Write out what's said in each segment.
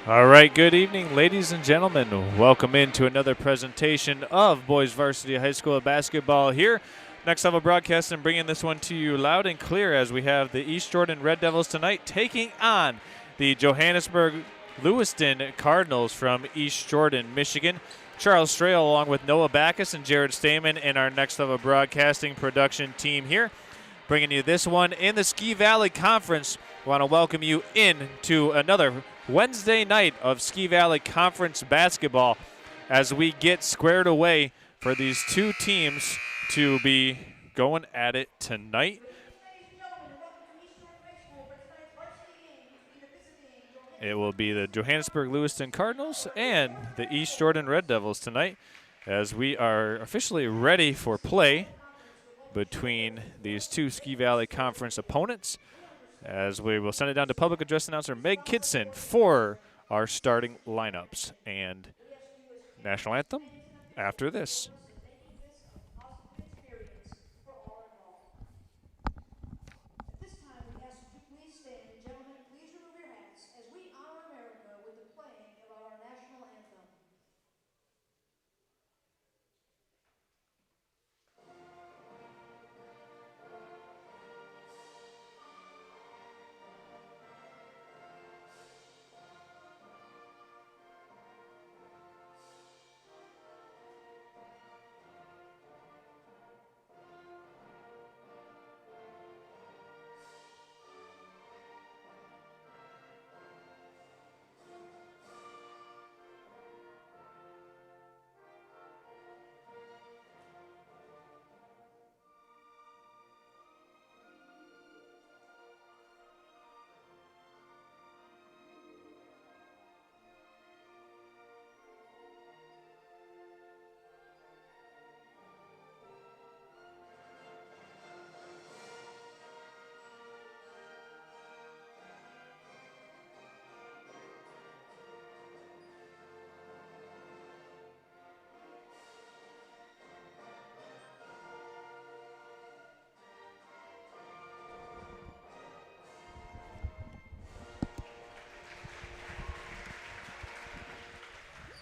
All right, good evening, ladies and gentlemen. Welcome into another presentation of Boys Varsity High School Basketball here. Next Level Broadcasting bringing this one to you loud and clear as we have the East Jordan Red Devils tonight taking on the Johannesburg-Lewiston Cardinals from East Jordan, Michigan. Charles Strail along with Noah Backus and Jared Stamen and our Next Level Broadcasting production team here, bringing you this one in the Ski Valley Conference. We want to welcome you in to another Wednesday night of Ski Valley Conference basketball as we get squared away for these two teams to be going at it tonight. It will be the Johannesburg-Lewiston Cardinals and the East Jordan Red Devils tonight as we are officially ready for play between these two Ski Valley Conference opponents, as we will send it down to public address announcer Meg Kidson for our starting lineups and national anthem after this.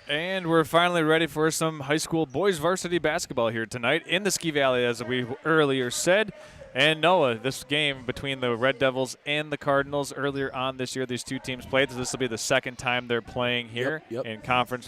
And we're finally ready for some high school boys varsity basketball here tonight in the Ski Valley, as we earlier said. And Noah, this game between the Red Devils and the Cardinals earlier on this year, these two teams played. So this will be the second time they're playing here in conference.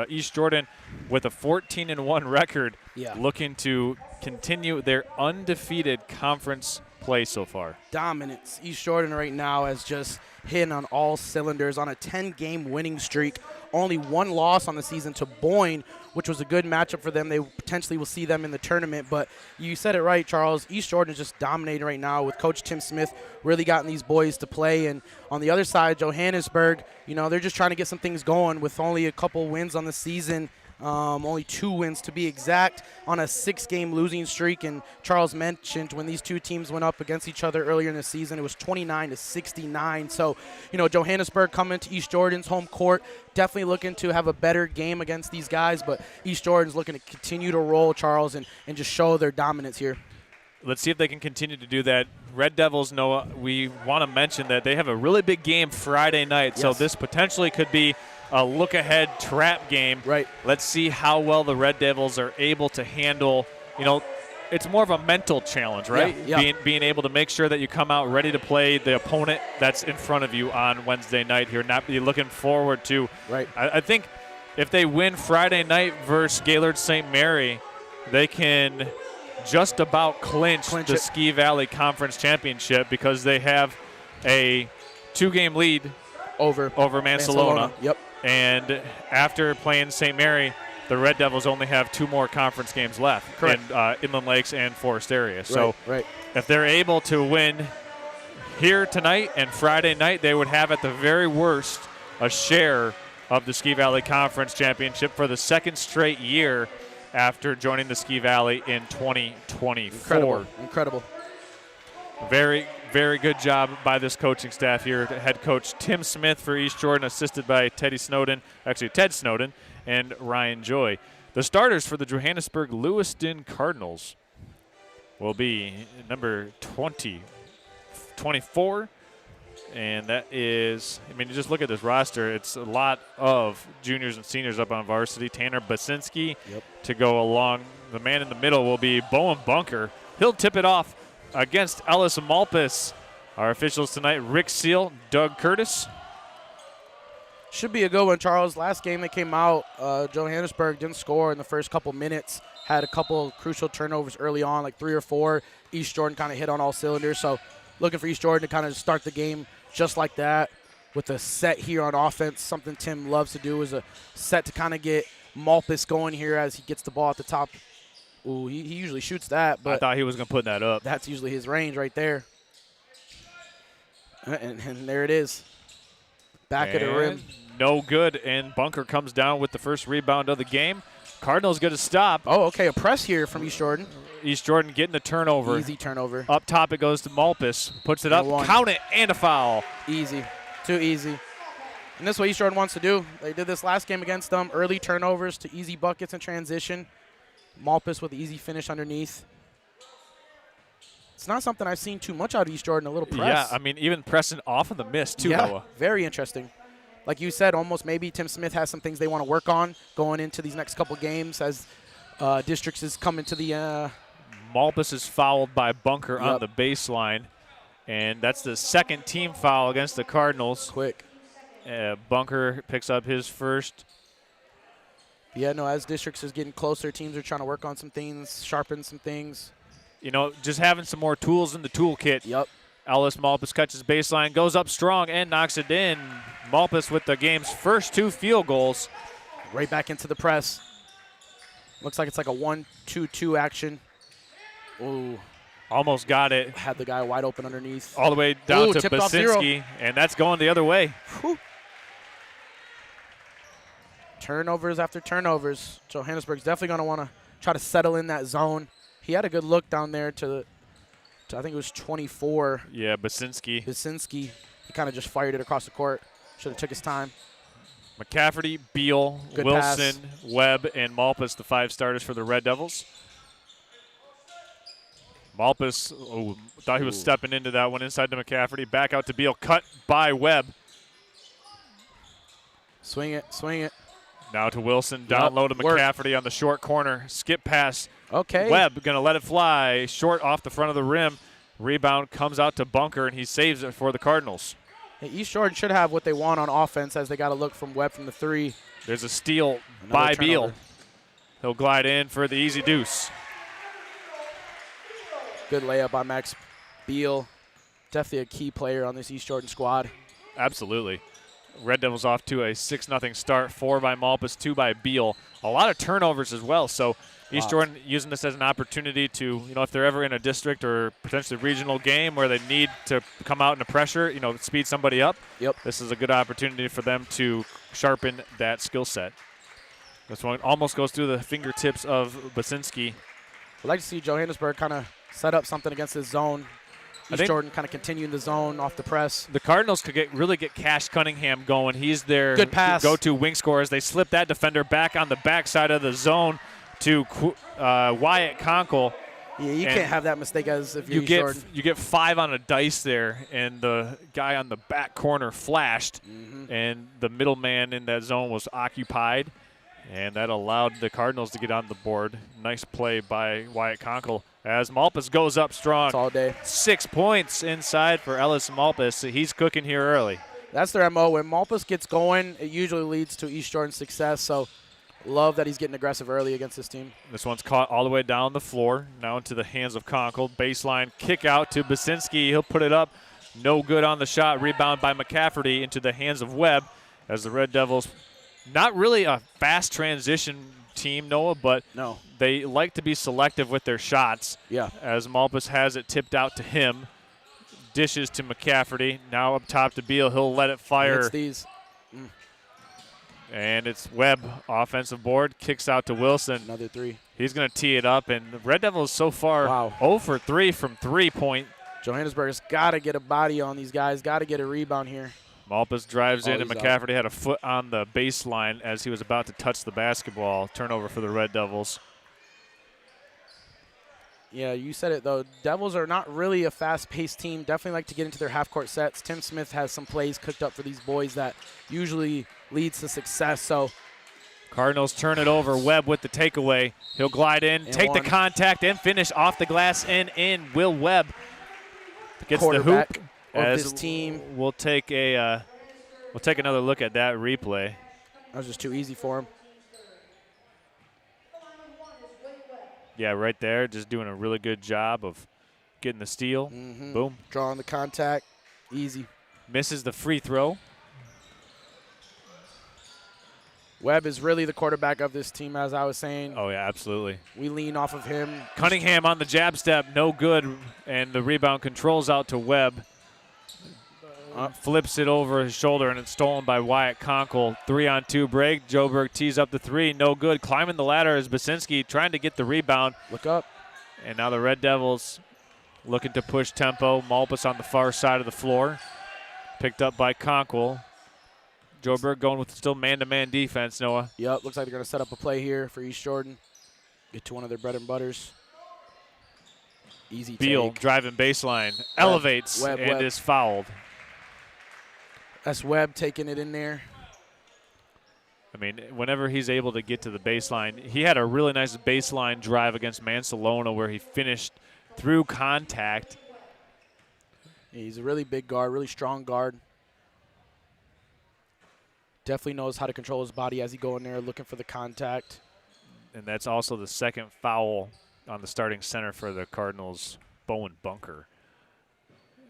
East Jordan with a 14-1 record, looking to continue their undefeated conference play so far. Dominance. East Jordan right now has just hitting on all cylinders on a 10-game winning streak. Only one loss on the season to Boyne, which was a good matchup for them. They potentially will see them in the tournament. But you said it right, Charles. East Jordan is just dominating right now with Coach Tim Smith really gotten these boys to play. And on the other side, Johannesburg, they're just trying to get some things going with only a couple wins on the season. Only 2 wins to be exact on a 6-game losing streak. And Charles mentioned when these two teams went up against each other earlier in the season, it was 29-69. So, Johannesburg coming to East Jordan's home court, definitely looking to have a better game against these guys. But East Jordan's looking to continue to roll, Charles, and just show their dominance here. Let's see if they can continue to do that. Red Devils, Noah, we want to mention that they have a really big game Friday night. Yes. So this potentially could be a look-ahead trap game. Right. Let's see how well the Red Devils are able to handle, it's more of a mental challenge, right? Yeah. Being able to make sure that you come out ready to play the opponent that's in front of you on Wednesday night here, not be looking forward to. Right. I think if they win Friday night versus Gaylord St. Mary, they can just about clinch the Ski Valley Conference Championship because they have a 2-game lead over Mansalona. Yep. And after playing St. Mary, the Red Devils only have 2 more conference games left. Correct. In Inland Lakes and Forest area. Right, so right. If they're able to win here tonight and Friday night, they would have at the very worst a share of the Ski Valley Conference Championship for the second straight year after joining the Ski Valley in 2024. Incredible. Very, very good job by this coaching staff here. Head coach Tim Smith for East Jordan, assisted by Ted Snowden, and Ryan Joy. The starters for the Johannesburg-Lewiston Cardinals will be number 24, And that is, I mean, just look at this roster. It's a lot of juniors and seniors up on varsity. Tanner Basinski to go along. The man in the middle will be Bowen Bunker. He'll tip it off against Ellis Malpas. Our officials tonight, Rick Seal, Doug Curtis. Should be a good one, Charles. Last game that came out, Johannesburg didn't score in the first couple minutes. Had a couple crucial turnovers early on, like 3 or 4. East Jordan kind of hit on all cylinders. So looking for East Jordan to kind of start the game just like that with a set here on offense. Something Tim loves to do is a set to kind of get Malpas going here as he gets the ball at the top. Ooh, he usually shoots that, but I thought he was going to put that up. That's usually his range right there. And there it is. Back of the rim. No good, and Bunker comes down with the first rebound of the game. Cardinals get a stop. Oh, okay, a press here from East Jordan. East Jordan getting the turnover. Easy turnover. Up top it goes to Malpas. Puts it up, count it, and a foul. Easy. Too easy. And this is what East Jordan wants to do. They did this last game against them. Early turnovers to easy buckets in transition. Malpas with the easy finish underneath. It's not something I've seen too much out of East Jordan, a little press. Yeah, I mean, even pressing off of the miss, too, yeah, Noah. Very interesting. Like you said, almost maybe Tim Smith has some things they want to work on going into these next couple games as districts is coming to the Malpas is fouled by Bunker on the baseline, and that's the second team foul against the Cardinals. Quick. Bunker picks up his first. Yeah, no, as districts is getting closer, teams are trying to work on some things, sharpen some things. You know, just having some more tools in the toolkit. Yep. Ellis Malpas catches baseline, goes up strong, and knocks it in. Malpas with the game's first 2 field goals. Right back into the press. Looks like it's like a 1-2-2 action. Ooh. Almost got it. Had the guy wide open underneath. All the way down to Basinski, and that's going the other way. Whew. Turnovers after turnovers. Johannesburg's definitely going to want to try to settle in that zone. He had a good look down there to I think it was 24. Yeah, Basinski. He kind of just fired it across the court. Should have took his time. McCafferty, Beal, Good Wilson, pass. Webb, and Malpas, the 5 starters for the Red Devils. Malpas thought he was stepping into that one inside to McCafferty. Back out to Beal, cut by Webb. Swing it. Now to Wilson, down low to McCafferty on the short corner. Skip pass. Okay. Webb going to let it fly. Short off the front of the rim. Rebound comes out to Bunker, and he saves it for the Cardinals. Hey, East Jordan should have what they want on offense as they got to look from Webb from the 3. There's a steal by Beal. He'll glide in for the easy deuce. Good layup by Max Beal. Definitely a key player on this East Jordan squad. Absolutely. Red Devils off to a 6-0 start. 4 by Malpas, 2 by Beal. A lot of turnovers as well. So East Jordan using this as an opportunity to, you know, if they're ever in a district or potentially regional game where they need to come out into pressure, you know, speed somebody up. Yep. This is a good opportunity for them to sharpen that skill set. This one almost goes through the fingertips of Basinski. I'd like to see Johannesburg kind of set up something against this zone. East Jordan kind of continuing the zone off the press. The Cardinals could really get Cash Cunningham going. He's their good pass. Go-to wing scorer as they slip that defender back on the backside of the zone to Wyatt Conkle. Yeah, you can't have that mistake as if you're East Jordan. You get 5 on a dice there, and the guy on the back corner flashed, and the middle man in that zone was occupied, and that allowed the Cardinals to get on the board. Nice play by Wyatt Conkle. As Malpas goes up strong. It's all day. 6 points inside for Ellis Malpas. He's cooking here early. That's their MO. When Malpas gets going, it usually leads to East Jordan's success. So love that he's getting aggressive early against this team. This one's caught all the way down the floor. Now into the hands of Conkle. Baseline kick out to Basinski. He'll put it up. No good on the shot. Rebound by McCafferty into the hands of Webb as the Red Devils, not really a fast transition team, Noah, but no, they like to be selective with their shots. Yeah. As Malpas has it tipped out to him. Dishes to McCafferty. Now up top to Beal. He'll let it fire. It's these. And it's Webb, offensive board. Kicks out to Wilson. Another 3. He's going to tee it up. And the Red Devils so far 0 for 3 from 3-point. Johannesburg's got to get a body on these guys. Got to get a rebound here. Malpas drives in, and McCafferty had a foot on the baseline as he was about to touch the basketball. Turnover for the Red Devils. Yeah, you said it, though. Devils are not really a fast-paced team. Definitely like to get into their half-court sets. Tim Smith has some plays cooked up for these boys that usually leads to success. So Cardinals turn it over. Webb with the takeaway. He'll glide in, take the contact, and finish off the glass and in. Will Webb gets the hoop. Of this team. We'll take another look at that replay. That was just too easy for him. Yeah, right there, just doing a really good job of getting the steal. Boom. Drawing the contact. Easy. Misses the free throw. Webb is really the quarterback of this team, as I was saying. Oh, yeah, absolutely. We lean off of him. Cunningham on the jab step, no good, and the rebound controls out to Webb. Flips it over his shoulder, and it's stolen by Wyatt Conkle. 3-on-2 break. Joburg tees up the three. No good. Climbing the ladder is Basinski trying to get the rebound. Look up. And now the Red Devils looking to push tempo. Malpas on the far side of the floor. Picked up by Conkle. Joburg going with still man-to-man defense, Noah. Yep, looks like they're going to set up a play here for East Jordan. Get to one of their bread and butters. Easy Beal take. driving baseline. Elevates Webb. is fouled. That's Webb taking it in there. I mean, whenever he's able to get to the baseline, he had a really nice baseline drive against Mansalona where he finished through contact. He's a really big guard, really strong guard. Definitely knows how to control his body as he go in there looking for the contact. And that's also the second foul on the starting center for the Cardinals, Bowen Bunker.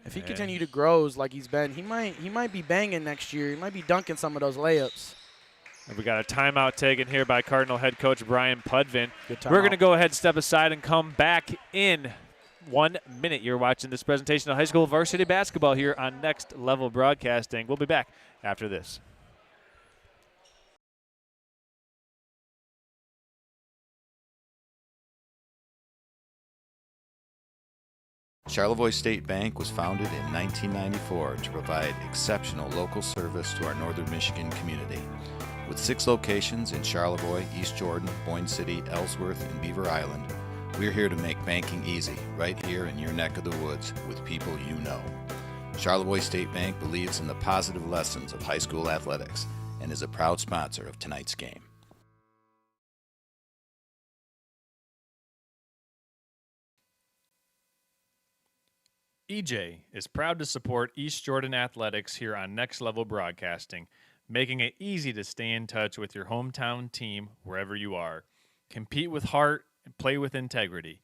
If he continue to grow like he's been, he might be banging next year. He might be dunking some of those layups. And we got a timeout taken here by Cardinal head coach Brian Pudvin. We're going to go ahead and step aside and come back in 1 minute. You're watching this presentation of high school varsity basketball here on Next Level Broadcasting. We'll be back after this. Charlevoix State Bank was founded in 1994 to provide exceptional local service to our northern Michigan community. With 6 locations in Charlevoix, East Jordan, Boyne City, Ellsworth, and Beaver Island, we're here to make banking easy, right here in your neck of the woods, with people you know. Charlevoix State Bank believes in the positive lessons of high school athletics and is a proud sponsor of tonight's game. EJ is proud to support East Jordan Athletics here on Next Level Broadcasting, making it easy to stay in touch with your hometown team wherever you are. Compete with heart and play with integrity.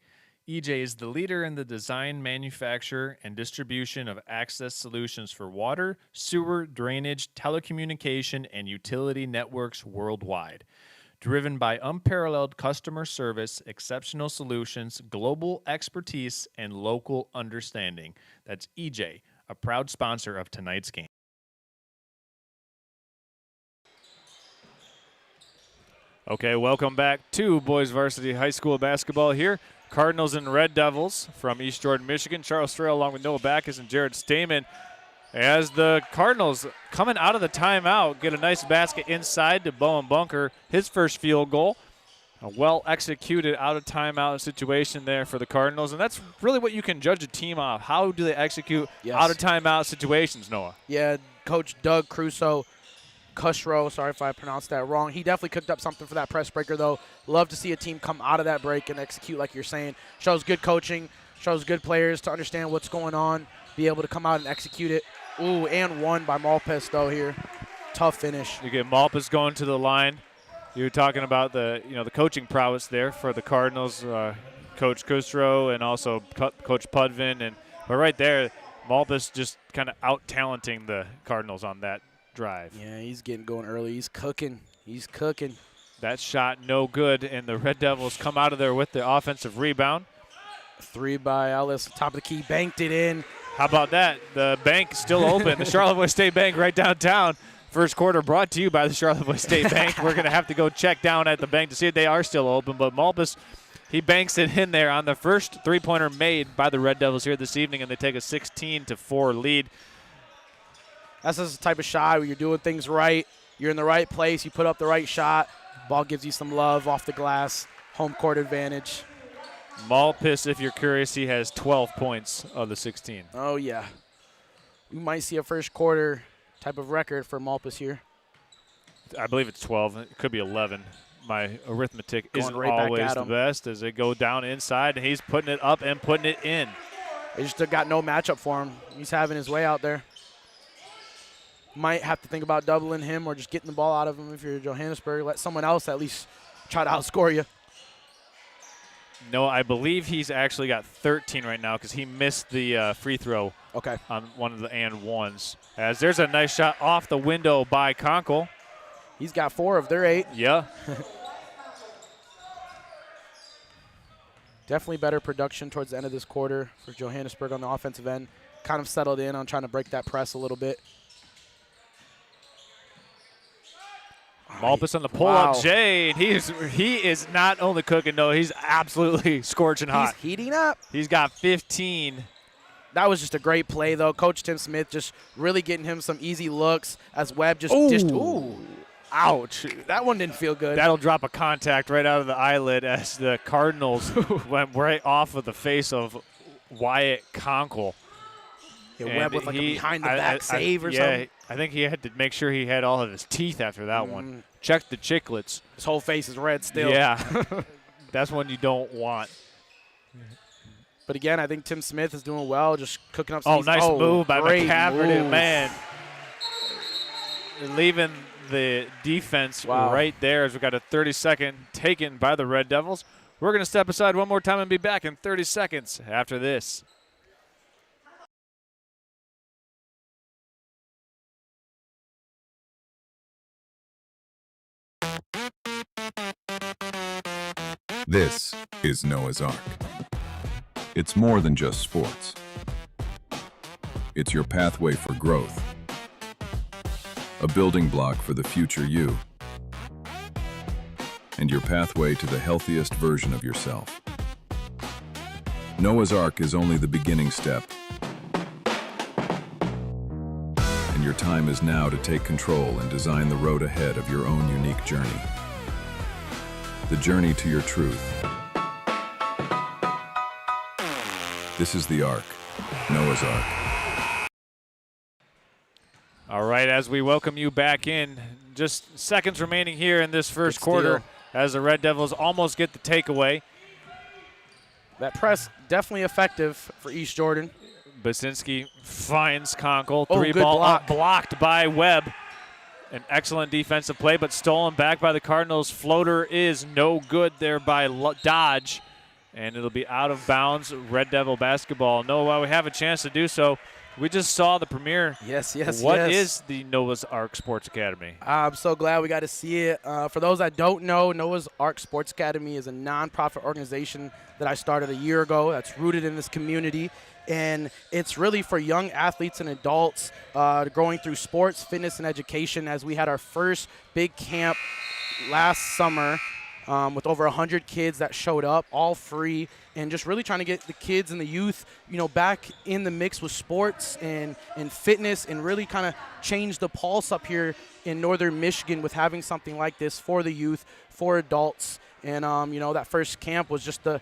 EJ is the leader in the design, manufacture, and distribution of access solutions for water, sewer, drainage, telecommunication, and utility networks worldwide. Driven by unparalleled customer service, exceptional solutions, global expertise, and local understanding. That's EJ, a proud sponsor of tonight's game. Okay, welcome back to Boys Varsity High School basketball here. Cardinals and Red Devils from East Jordan, Michigan. Charles Strail along with Noah Backus and Jared Stamen. As the Cardinals, coming out of the timeout, get a nice basket inside to Bowen Bunker. His first field goal. A well-executed out-of-timeout situation there for the Cardinals. And that's really what you can judge a team off. How do they execute out-of-timeout situations, Noah? Yeah, Coach Doug Crusoe, sorry if I pronounced that wrong. He definitely cooked up something for that press breaker, though. Love to see a team come out of that break and execute like you're saying. Shows good coaching, shows good players to understand what's going on, be able to come out and execute it. Ooh, and one by Malpas, though, here. Tough finish. You get Malpas going to the line. You were talking about the coaching prowess there for the Cardinals, Coach Custro and also Coach Pudvin. But right there, Malpas just kind of out-talenting the Cardinals on that drive. Yeah, he's getting going early. He's cooking. He's cooking. That shot no good, and the Red Devils come out of there with the offensive rebound. 3 by Ellis, top of the key, banked it in. How about that? The bank still open. The Charlevoix State Bank right downtown. First quarter brought to you by the Charlevoix State Bank. We're going to have to go check down at the bank to see if they are still open. But Malpas, he banks it in there on the first three-pointer made by the Red Devils here this evening, and they take a 16-4 lead. That's just the type of shot where you're doing things right. You're in the right place. You put up the right shot. Ball gives you some love off the glass. Home court advantage. Malpus, if you're curious, he has 12 points of the 16. Oh, yeah. We might see a first quarter type of record for Malpus here. I believe it's 12. It could be 11. My arithmetic isn't right back always at the him. best as they go down inside, and he's putting it up and putting it in. They just got no matchup for him. He's having his way out there. Might have to think about doubling him or just getting the ball out of him if you're Johannesburg. Let someone else at least try to outscore you. No, I believe he's actually got 13 right now because he missed the free throw on one of the and ones. As there's a nice shot off the window by Conkle. He's got 4 of their 8. Yeah. Definitely better production towards the end of this quarter for Johannesburg on the offensive end. Kind of settled in on trying to break that press a little bit. Malpus on the pull-up, Jay. He is not only cooking, no, he's absolutely scorching hot. He's heating up. He's got 15. That was just a great play, though. Coach Tim Smith just really getting him some easy looks as Webb just dished. Ooh. Ouch. That one didn't feel good. That'll drop a contact right out of the eyelid as the Cardinals went right off of the face of Wyatt Conkle. Yeah, Webb with like a behind-the-back save or something. I think he had to make sure he had all of his teeth after that one. Check the chiclets. His whole face is red still. Yeah. That's one you don't want. But again, I think Tim Smith is doing well, just cooking up some Oh, nice move by McCaffrey, man. Leaving the defense right there as we got a 30-second taken by the Red Devils. We're going to step aside one more time and be back in 30 seconds after this. This is Noah's Ark. It's more than just sports. It's your pathway for growth, a building block for the future you, and your pathway to the healthiest version of yourself. Noah's Ark is only the beginning step, and your time is now to take control and design the road ahead of your own unique journey. The journey to your truth. This is the Ark, Noah's Ark. All right, as we welcome you back in, just seconds remaining here in this first quarter as the Red Devils almost get the takeaway. That press definitely effective for East Jordan. Basinski finds Conkle. Oh, Three good ball block. blocked by Webb. An excellent defensive play, but stolen back by the Cardinals. Floater is no good there by Dodge, and it'll be out of bounds. Red Devil basketball. No, while we have a chance to do so, we just saw the premiere. Yes. What is the Noah's Ark Sports Academy? I'm so glad we got to see it. For those that don't know, Noah's Ark Sports Academy is a nonprofit organization that I started a year ago that's rooted in this community. And it's really for young athletes and adults going through sports, fitness, and education, as we had our first big camp last summer with over 100 kids that showed up, all free, and just really trying to get the kids and the youth, back in the mix with sports and fitness, and really kind of change the pulse up here in northern Michigan with having something like this for the youth, for adults. And that first camp was just the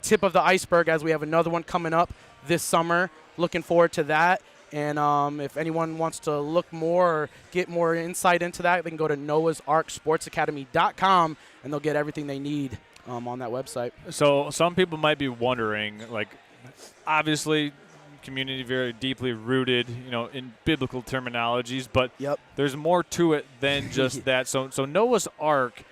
tip of the iceberg, as we have another one coming up this summer. Looking forward to that. And if anyone wants to look more or get more insight into that, they can go to noahsarksportsacademy.com, and they'll get everything they need on that website. So some people might be wondering, obviously community very deeply rooted, in biblical terminologies, but there's more to it than just that. So Noah's Ark,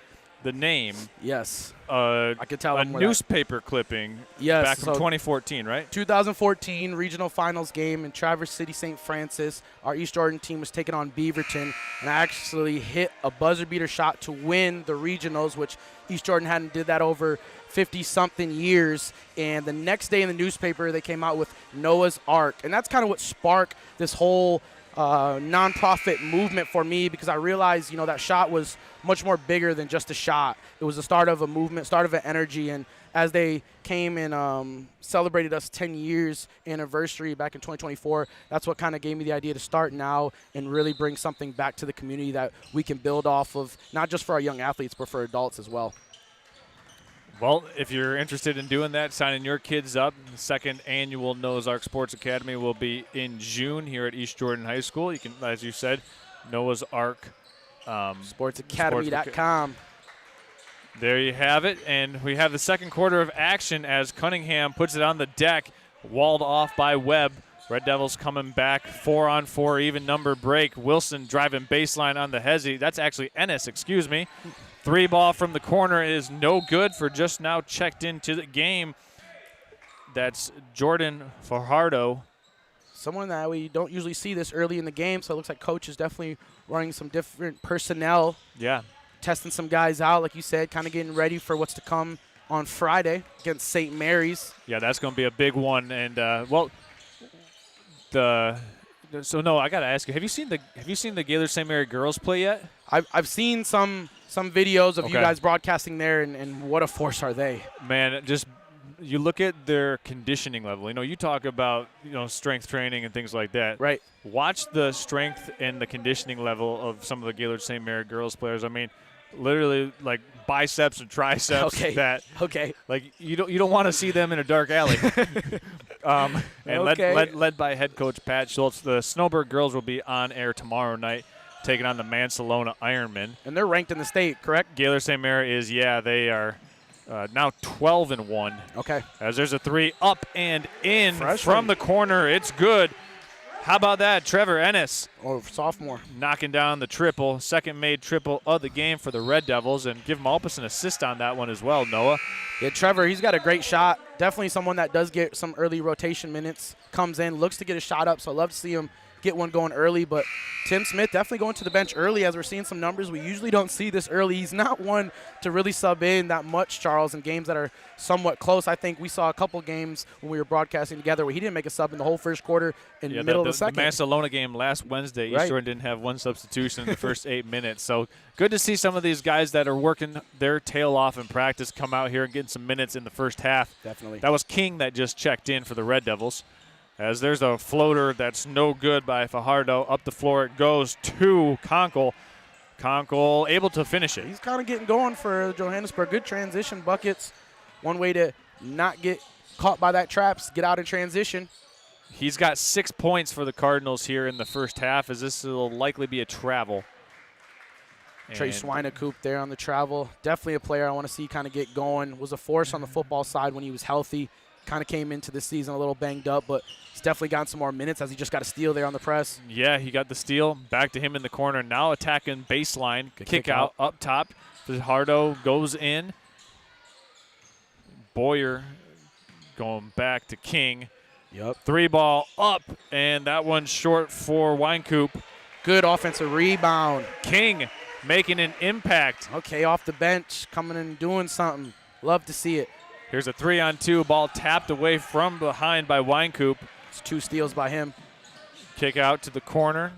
the name. Yes. I could tell a newspaper clipping back from 2014, right? 2014 regional finals game in Traverse City, St. Francis. Our East Jordan team was taking on Beaverton, and I actually hit a buzzer beater shot to win the regionals, which East Jordan hadn't did that over 50-something years. And the next day in the newspaper, they came out with Noah's Ark, and that's kind of what sparked this whole nonprofit movement for me, because I realized, that shot was much more bigger than just a shot. It was the start of a movement, start of an energy. And as they came and celebrated us 10 years anniversary back in 2024, that's what kind of gave me the idea to start now and really bring something back to the community that we can build off of, not just for our young athletes, but for adults as well. Well, if you're interested in doing that, signing your kids up, the second annual Noah's Ark Sports Academy will be in June here at East Jordan High School. You can, as you said, Noah's Ark. Sportsacademy.com. There you have it, and we have the second quarter of action as Cunningham puts it on the deck, walled off by Webb. Red Devils coming back, 4-on-4, even number break. Wilson driving baseline on the hezzy. That's actually Ennis, excuse me. 3 ball from the corner is no good for just now checked into the game. That's Jordan Fajardo. Someone that we don't usually see this early in the game, so it looks like coach is definitely running some different personnel. Yeah. Testing some guys out, like you said, kind of getting ready for what's to come on Friday against St. Mary's. Yeah, that's going to be a big one. And, so no, I got to ask you, have you seen the Gaylord St. Mary girls play yet? I've seen some videos of Okay. you guys broadcasting there, and what a force are they? Man, just you look at their conditioning level. You know, you talk about, strength training and things like that. Right. Watch the strength and the conditioning level of some of the Gaylord St. Mary girls players. I mean, literally like biceps and triceps. Okay. That Okay. like you don't want to see them in a dark alley. And Okay. led by head coach Pat Schultz. The Snowbird girls will be on air tomorrow night, taking on the Mansalona Ironmen. And they're ranked in the state, correct? Gaylord St. Mary is, they are now 12-1. Okay. As there's a 3 up and in Freshman. from the corner. It's good. How about that? Trevor Ennis Or sophomore. knocking down the triple, second made triple of the game for the Red Devils, and give Malpas an assist on that one as well, Noah. Yeah, Trevor, he's got a great shot. Definitely someone that does get some early rotation minutes, comes in, looks to get a shot up, so I'd love to see him get one going early. But Tim Smith definitely going to the bench early, as we're seeing some numbers we usually don't see this early. He's not one to really sub in that much, Charles, in games that are somewhat close. I think we saw a couple games when we were broadcasting together where he didn't make a sub in the whole first quarter and middle of the second. The Mansalona game last Wednesday, Right. East Jordan didn't have one substitution in the first 8 minutes. So good to see some of these guys that are working their tail off in practice come out here and getting some minutes in the first half. Definitely. That was King that just checked in for the Red Devils. As there's a floater that's no good by Fajardo. Up the floor it goes to Conkle. Conkle able to finish it. He's kind of getting going for Johannesburg. Good transition buckets. One way to not get caught by that traps, get out in transition. He's got 6 points for the Cardinals here in the first half, as this will likely be a travel. Trey And Schweinekoop there on the travel. Definitely a player I want to see kind of get going. Was a force on the football side when he was healthy. Kind of came into the season a little banged up, but he's definitely gotten some more minutes as he just got a steal there on the press. Yeah, he got the steal. Back to him in the corner. Now attacking baseline. Good Kick kick out out. up top. Fajardo goes in. Boyer going back to King. Yep. 3 ball up, and that one's short for Winecoop. Good offensive rebound. King making an impact. Okay, off the bench, coming in and doing something. Love to see it. Here's a 3-on-2 ball tapped away from behind by Winecoop. It's 2 steals by him. Kick out to the corner.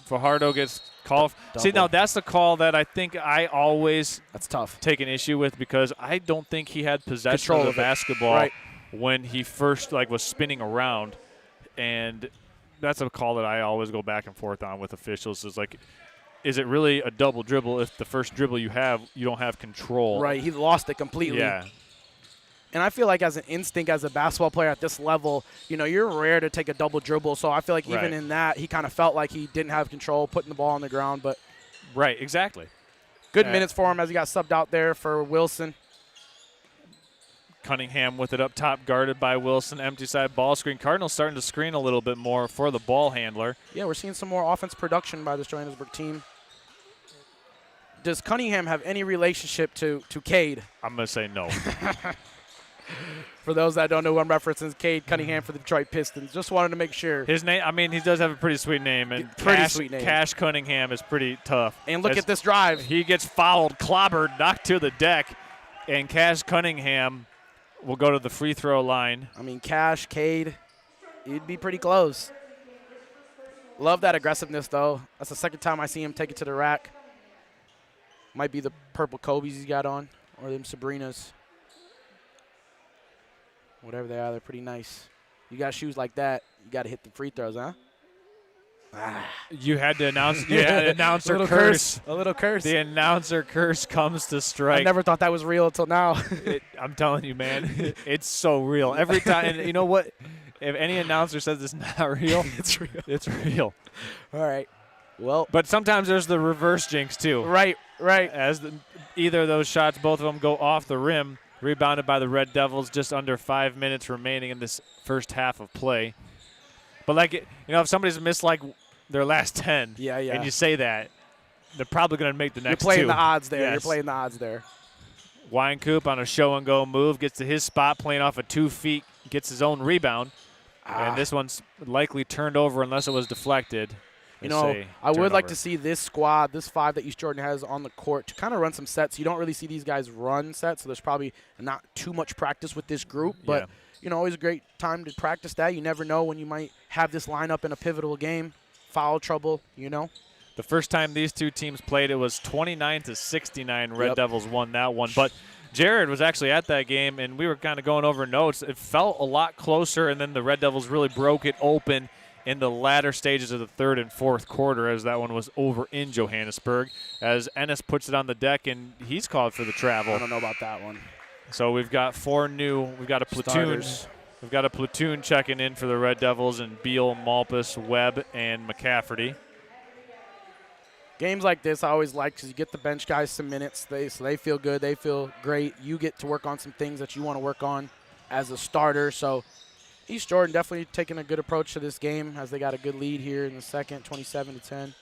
Fajardo gets called. See, Double. now that's the call that I think I always That's tough. take an issue with, because I don't think he had possession Control of the of it. basketball Right. when he first was spinning around, and that's a call that I always go back and forth on with officials. Is it really a double dribble if the first dribble you don't have control? Right, he lost it completely. Yeah. And I feel like as an instinct as a basketball player at this level, you're rare to take a double dribble. So I feel like even Right. in that, he kind of felt like he didn't have control, putting the ball on the ground. But Right. Exactly. good minutes for him as he got subbed out there for Wilson. Cunningham with it up top, guarded by Wilson. Empty side ball screen. Cardinals starting to screen a little bit more for the ball handler. Yeah, we're seeing some more offense production by this Johannesburg team. Does Cunningham have any relationship to Cade? I'm going to say no. For those that don't know who I'm referencing, Cade Cunningham for the Detroit Pistons. Just wanted to make sure. His name, he does have a pretty sweet name. And Pretty sweet name. Cash Cunningham is pretty tough. And look As at this drive. He gets fouled, clobbered, knocked to the deck, and Cash Cunningham will go to the free throw line. I mean, Cash, Cade, you'd be pretty close. Love that aggressiveness, though. That's the second time I see him take it to the rack. Might be the purple Kobe's he's got on, or them Sabrinas. Whatever they are, they're pretty nice. You got shoes like that, you got to hit the free throws, huh? You had to announce. You had an announcer A little curse. A little curse. The announcer curse comes to strike. I never thought that was real until now. I'm telling you, man, it's so real. Every time, and you know what? If any announcer says it's not real, It's real. it's real. All right. Well, But sometimes there's the reverse jinx, too. right. As either of those shots, both of them go off the rim, rebounded by the Red Devils, just under 5 minutes remaining in this first half of play. But, like, you know, if somebody's missed, like, their last 10, Yeah. and you say that, they're probably going to make the next You're playing two. the odds there. Yes. You're playing the odds there. Winecoop on a show-and-go move, gets to his spot, playing off of 2 feet, gets his own rebound. And this one's likely turned over unless it was deflected. You know, I would turnover. like to see this squad, this 5 that East Jordan has on the court, to kind of run some sets. You don't really see these guys run sets, so there's probably not too much practice with this group. But, you know, always a great time to practice that. You never know when you might have this lineup in a pivotal game. Foul trouble, you know. The first time these two teams played, it was 29-69. Red Yep. Devils won that one. But Jared was actually at that game, and we were kind of going over notes. It felt a lot closer, and then the Red Devils really broke it open in the latter stages of the third and fourth quarter as that one was over in Johannesburg, as Ennis puts it on the deck, and he's called for the travel. I don't know about that one. So we've got 4 new. We've got a platoon. Starters. We've got a platoon checking in for the Red Devils, and Beal, Malpas, Webb, and McCafferty. Games like this I always like because you get the bench guys some minutes. So they feel good. They feel great. You get to work on some things that you want to work on as a starter. So East Jordan definitely taking a good approach to this game as they got a good lead here in the second, 27-10.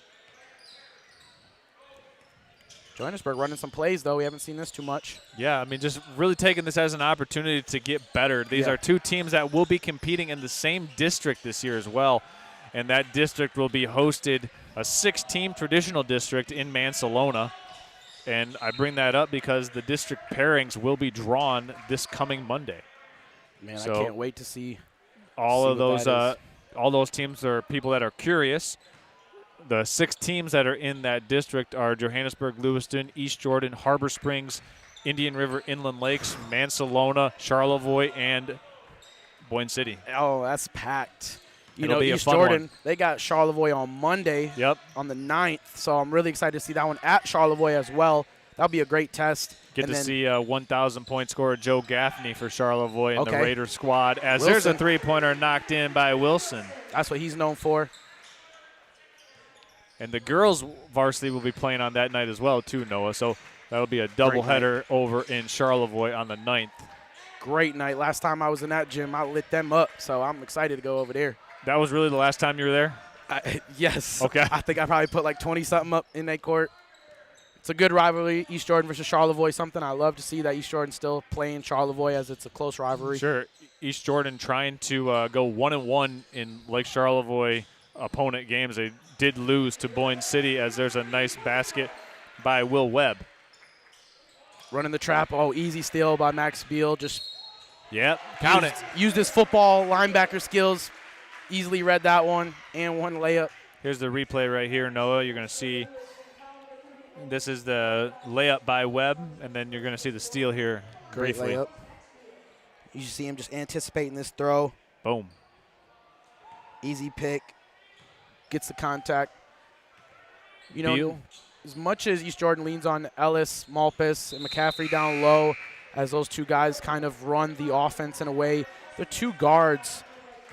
Johannesburg running some plays, though. We haven't seen this too much. Yeah, I mean, just really taking this as an opportunity to get better. These Yeah. are two teams that will be competing in the same district this year as well, and that district will be hosted a 6-team traditional district in Mansalona. And I bring that up because the district pairings will be drawn this coming Monday. Man, So- I can't wait to see. All See of what that is. all those teams are people that are curious. The 6 teams that are in that district are Johannesburg-Lewiston, East Jordan, Harbor Springs, Indian River Inland Lakes, Mansalona, Charlevoix, and Boyne City. Oh, that's packed. You It'll know, be a East fun Jordan, one. they got Charlevoix on Monday Yep. on the 9th. So I'm really excited to see that one at Charlevoix as well. That'll be a great test. Get And to then see a 1,000-point scorer Joe Gaffney for Charlevoix and the Okay. Raider squad. As there's a Wilson. three-pointer knocked in by Wilson. That's what he's known for. And the girls varsity will be playing on that night as well, too, Noah. So that'll be a doubleheader over in Charlevoix on the 9th. Great night. Last time I was in that gym, I lit them up. So I'm excited to go over there. That was really the last time you were there? Yes. Okay. I think I probably put like 20-something up in that court. It's a good rivalry, East Jordan versus Charlevoix. Something I love to see that East Jordan still playing Charlevoix as it's a close rivalry. Sure. East Jordan trying to go 1-1 in Lake Charlevoix opponent games. They did lose to Boyne City as there's a nice basket by Will Webb. Running the trap. Oh, easy steal by Max Beal. Just Yep. Count it. used his football linebacker skills. Easily read that one and one layup. Here's the replay right here, Noah. You're going to see this is the layup by Webb, and then you're going to see the steal here Great briefly. layup. You see him just anticipating this throw. Boom. Easy pick. Gets the contact. You know, Beal. as much as East Jordan leans on Ellis, Malpas, and McCaffrey down low, as those two guys kind of run the offense in a way, they're two guards,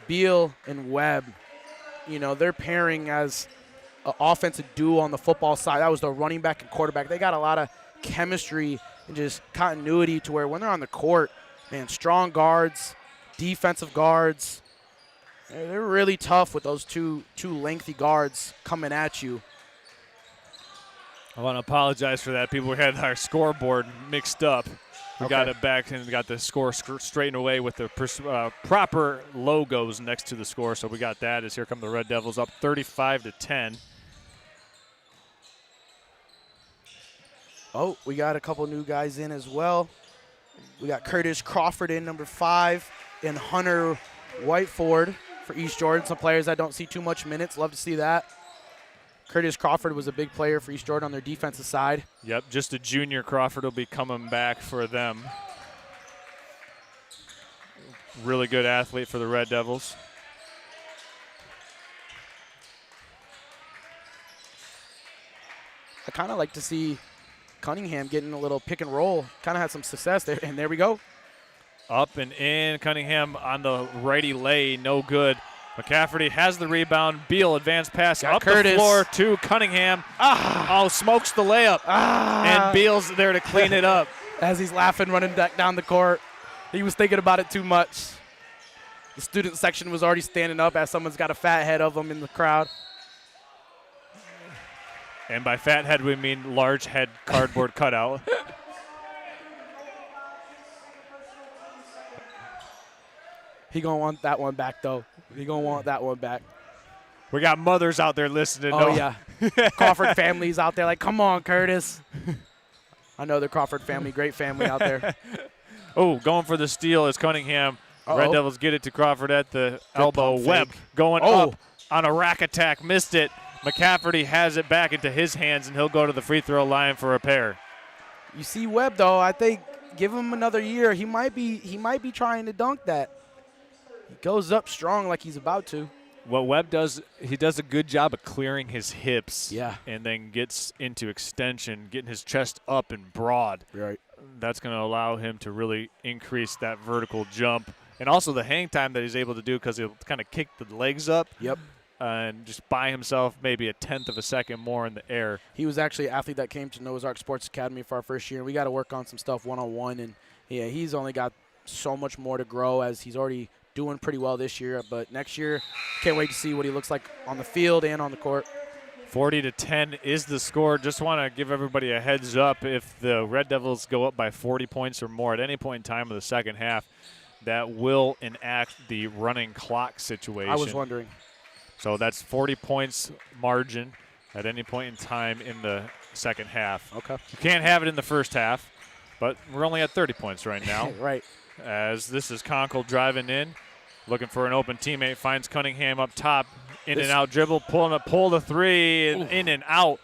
Beal and Webb. You know, they're pairing as an offensive duo on the football side. That was the running back and quarterback. They got a lot of chemistry and just continuity to where when they're on the court, man, strong guards, defensive guards, they're really tough with those two lengthy guards coming at you. I want to apologize for that. People had our scoreboard mixed up. We got it back and got the score straightened away with the proper logos next to the score. So we got that as here come the Red Devils up 35-10. Oh, we got a couple new guys in as well. We got Curtis Crawford in, number 5, and Hunter Whiteford for East Jordan. Some players that don't see too much minutes. Love to see that. Curtis Crawford was a big player for East Jordan on their defensive side. Yep, just a junior. Crawford will be coming back for them. Really good athlete for the Red Devils. I kind of like to see Cunningham getting a little pick and roll. Kind of had some success there, and there we go. Up and in. Cunningham on the righty lay, no good. McCafferty has the rebound. Beal advanced pass Got up Curtis. the floor to Cunningham. Oh, smokes the layup. And Beal's there to clean it up. As he's laughing, running back down the court. He was thinking about it too much. The student section was already standing up as someone's got a fat head of him in the crowd. And by fat head, we mean large head cardboard cutout. He gonna want that one back, though. He gonna want that one back. We got mothers out there listening. Oh, yeah. Crawford family's out there like, come on, Curtis. I know the Crawford family, great family out there. Oh, going for the steal is Cunningham. Uh-oh. Red Devils get it to Crawford at the elbow. pump Webb fake. going Oh. up on a rack attack, missed it. McCafferty has it back into his hands, and he'll go to the free throw line for a pair. You see Webb, though, I think give him another year. He might be trying to dunk that. He goes up strong like he's about to. What Webb does, he does a good job of clearing his hips. Yeah. And then gets into extension, getting his chest up and broad. Right. That's going to allow him to really increase that vertical jump. And also the hang time that he's able to do because he'll kind of kick the legs up. Yep. And just buy himself maybe a tenth of a second more in the air. He was actually an athlete that came to Noah's Ark Sports Academy for our first year. We got to work on some stuff one-on-one. And, yeah, he's only got so much more to grow as he's already doing pretty well this year. But next year, can't wait to see what he looks like on the field and on the court. 40-10 is the score. Just want to give everybody a heads up. If the Red Devils go up by 40 points or more at any point in time of the second half, that will enact the running clock situation. I was wondering. So that's 40 points margin at any point in time in the second half. Okay. You can't have it in the first half, but we're only at 30 points right now. Right. As this is Conkle driving in, looking for an open teammate, finds Cunningham up top, in and out dribble, pull the three, and in and out.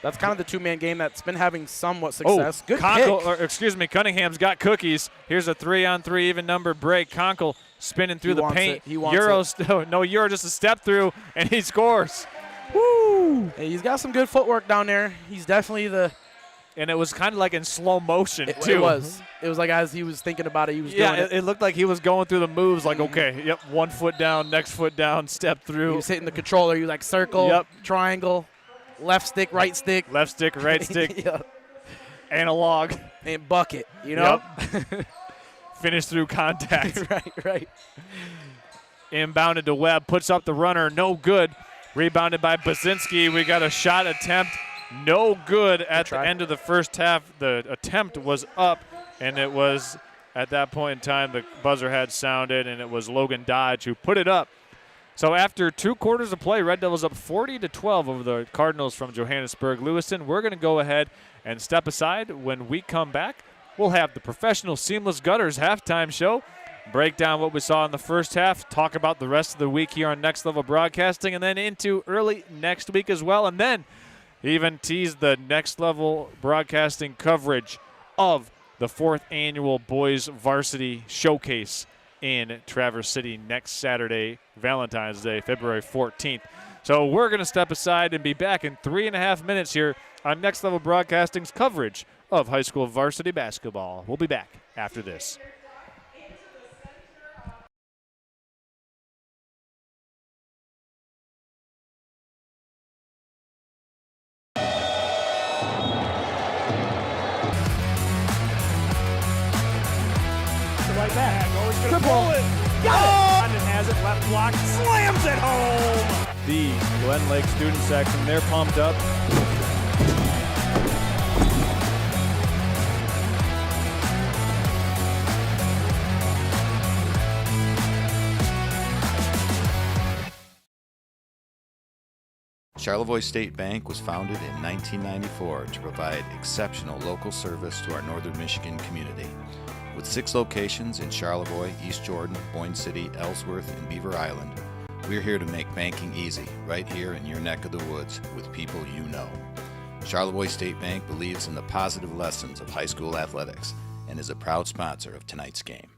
That's kind of the two-man game that's been having somewhat success. Good pick. Cunningham's got cookies. Here's a 3-on-3 even number break. Conkle spinning through the paint. He wants it. Euro just a step through, and he scores. Woo! Hey, he's got some good footwork down there. He's definitely the – and it was kind of like in slow motion, too. It was. It was like as he was thinking about it, he was doing it. It looked like he was going through the moves like, okay, yep, 1 foot down, next foot down, step through. He was hitting the controller. He was like circle, triangle, left stick, right stick. Left stick, right stick, Yep. analog. And bucket, you know? Yep. Finish through contact. Right. Inbounded to Webb, puts up the runner, no good. Rebounded by Basinski. We got a shot attempt, no good at the end of the first half. The attempt was up, and it was at that point in time the buzzer had sounded, and it was Logan Dodge who put it up. So after 2 quarters of play, Red Devils up 40-12 over the Cardinals from Johannesburg-Lewiston. We're going to go ahead and step aside. When we come back, we'll have the Professional Seamless Gutters halftime show, break down what we saw in the first half, talk about the rest of the week here on Next Level Broadcasting, and then into early next week as well, and then even tease the Next Level Broadcasting coverage of the 4th annual Boys Varsity Showcase in Traverse City next Saturday, Valentine's Day, February 14th. So we're going to step aside and be back in 3.5 minutes here on Next Level Broadcasting's coverage of high school varsity basketball. We'll be back after this. Right back. Always going to pull it. Got it. Condon has it. Left block. Slams it home. The Glen Lake student section, they're pumped up. Charlevoix State Bank was founded in 1994 to provide exceptional local service to our northern Michigan community. With 6 locations in Charlevoix, East Jordan, Boyne City, Ellsworth, and Beaver Island, we're here to make banking easy right here in your neck of the woods with people you know. Charlevoix State Bank believes in the positive lessons of high school athletics and is a proud sponsor of tonight's game.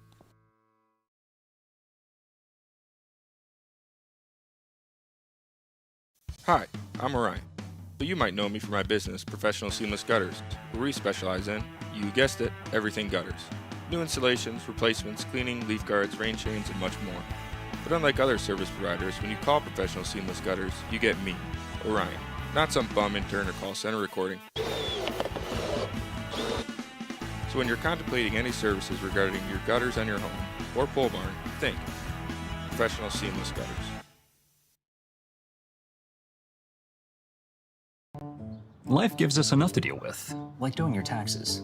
Hi, I'm Orion. but you might know me for my business, Professional Seamless Gutters, where we specialize in, you guessed it, everything gutters. New installations, replacements, cleaning, leaf guards, rain chains, and much more. But unlike other service providers, when you call Professional Seamless Gutters, you get me, Orion, not some bum intern or call center recording. So when you're contemplating any services regarding your gutters on your home or pole barn, think Professional Seamless Gutters. Life gives us enough to deal with, like doing your taxes,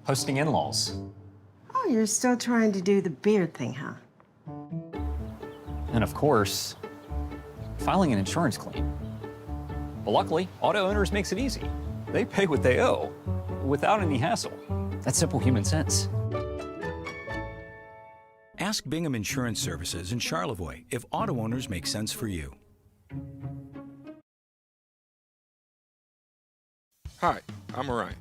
hosting in-laws, Oh, you're still trying to do the beard thing, huh? and of course, filing an insurance claim. But luckily, Auto Owners makes it easy. They pay what they owe, without any hassle. That's simple human sense. Ask Bingham Insurance Services in Charlevoix if auto owners make sense for you. Hi, I'm Orion,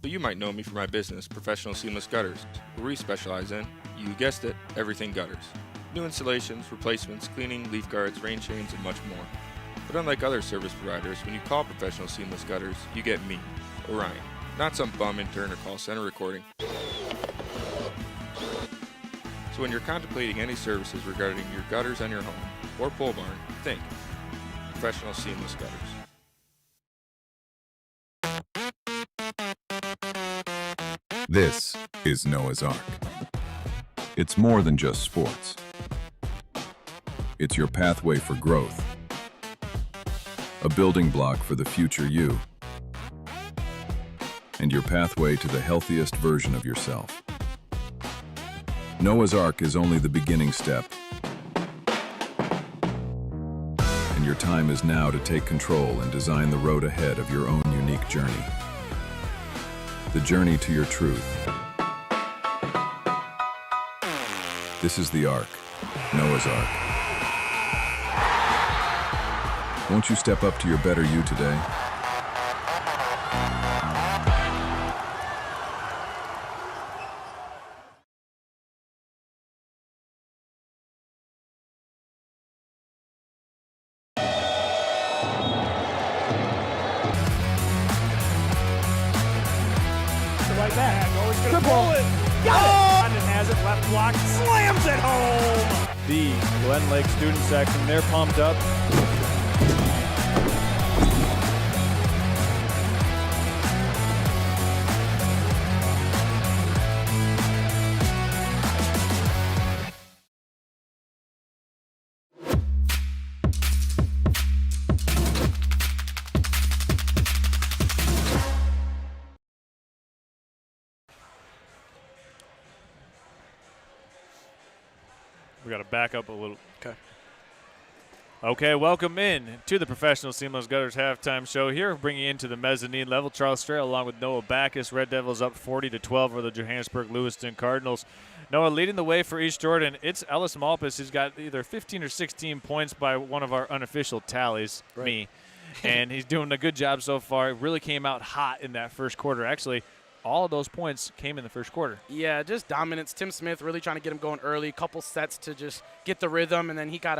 but you might know me for my business, Professional Seamless Gutters, where we specialize in, you guessed it, everything gutters. New installations, replacements, cleaning, leaf guards, rain chains, and much more. But unlike other service providers, when you call Professional Seamless Gutters, you get me, Orion, not some bum intern or call center recording. So when you're contemplating any services regarding your gutters on your home or pole barn, think Professional Seamless Gutters. This is Noah's Ark. It's more than just sports. It's your pathway for growth, a building block for the future you, and your pathway to the healthiest version of yourself. Noah's Ark is only the beginning step, and your time is now to take control and design the road ahead of your own unique journey. The journey to your truth. This is the Ark, Noah's Ark. Won't you step up to your better you today? Right back. Oh, he's going to pull it. Got it. Condon has it. Left block. Slams it home. The Glen Lake student section, they're pumped up. We got to back up a little. Okay. Okay, welcome in to the Professional Seamless Gutters halftime show here, bringing you into the mezzanine level. Charles Strail along with Noah Backus. Red Devils up 40-12 over the Johannesburg-Lewiston Cardinals. Noah leading the way for East Jordan. It's Ellis Malpas. He's got either 15 or 16 points by one of our unofficial tallies, Right. me. And he's doing a good job so far. Really came out hot in that first quarter. Actually, all of those points came in the first quarter. Yeah, just dominance. Tim Smith really trying to get him going early. A couple sets to just get the rhythm, and then he had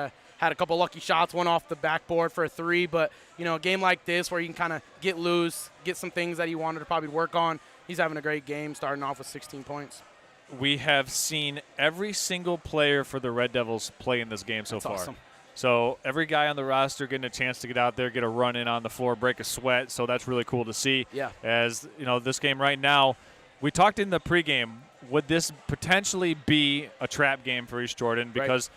a couple lucky shots, one off the backboard for a three. But, you know, a game like this where you can kind of get loose, get some things that he wanted to probably work on. He's having a great game, starting off with 16 points. We have seen every single player for the Red Devils play in this game so That's far. awesome. So every guy on the roster getting a chance to get out there, get a run in on the floor, break a sweat. So that's really cool to see. Yeah. As, you know, this game right now, we talked in the pregame, would this potentially be a trap game for East Jordan? Because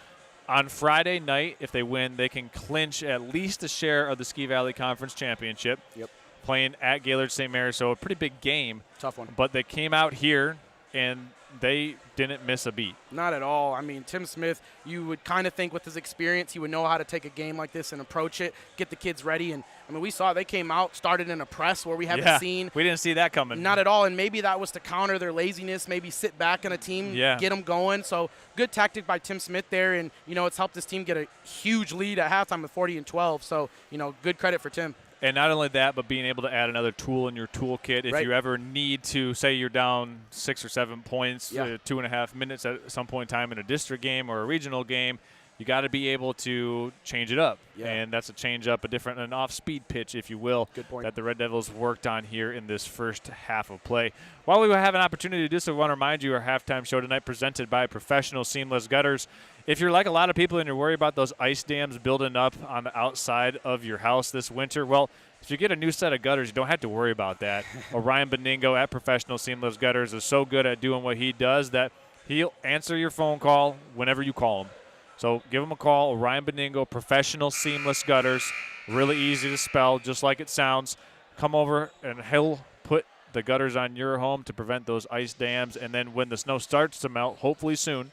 on Friday night, if they win, they can clinch at least a share of the Ski Valley Conference Championship. Yep. Playing at Gaylord St. Mary, so a pretty big game. Tough one. But they came out here, and they didn't miss a beat. Not at all. I mean, Tim Smith, you would kind of think with his experience, he would know how to take a game like this and approach it, get the kids ready. And, I mean, we saw they came out, started in a press where we haven't seen. We didn't see that coming. Not at all. And maybe that was to counter their laziness, maybe sit back on a team, get them going. So good tactic by Tim Smith there. And, you know, it's helped this team get a huge lead at halftime of 40-12. So, you know, good credit for Tim. And not only that, but being able to add another tool in your toolkit if you ever need to, say you're down 6 or 7 points, 2.5 minutes at some point in time in a district game or a regional game, you got to be able to change it up. Yeah. And that's a change up, an off-speed pitch, if you will, Good point. that the Red Devils worked on here in this first half of play. While we have an opportunity to do so, I want to remind you our halftime show tonight presented by Professional Seamless Gutters. If you're like a lot of people and you're worried about those ice dams building up on the outside of your house this winter, well, if you get a new set of gutters, you don't have to worry about that. Orion Beningo at Professional Seamless Gutters is so good at doing what he does that he'll answer your phone call whenever you call him. So give him a call, Orion Beningo, Professional Seamless Gutters. Really easy to spell, just like it sounds. Come over and he'll put the gutters on your home to prevent those ice dams. And then when the snow starts to melt, hopefully soon,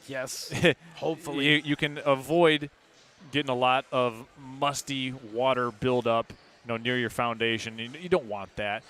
Yes, hopefully. you can avoid getting a lot of musty water buildup, near your foundation. You don't want that.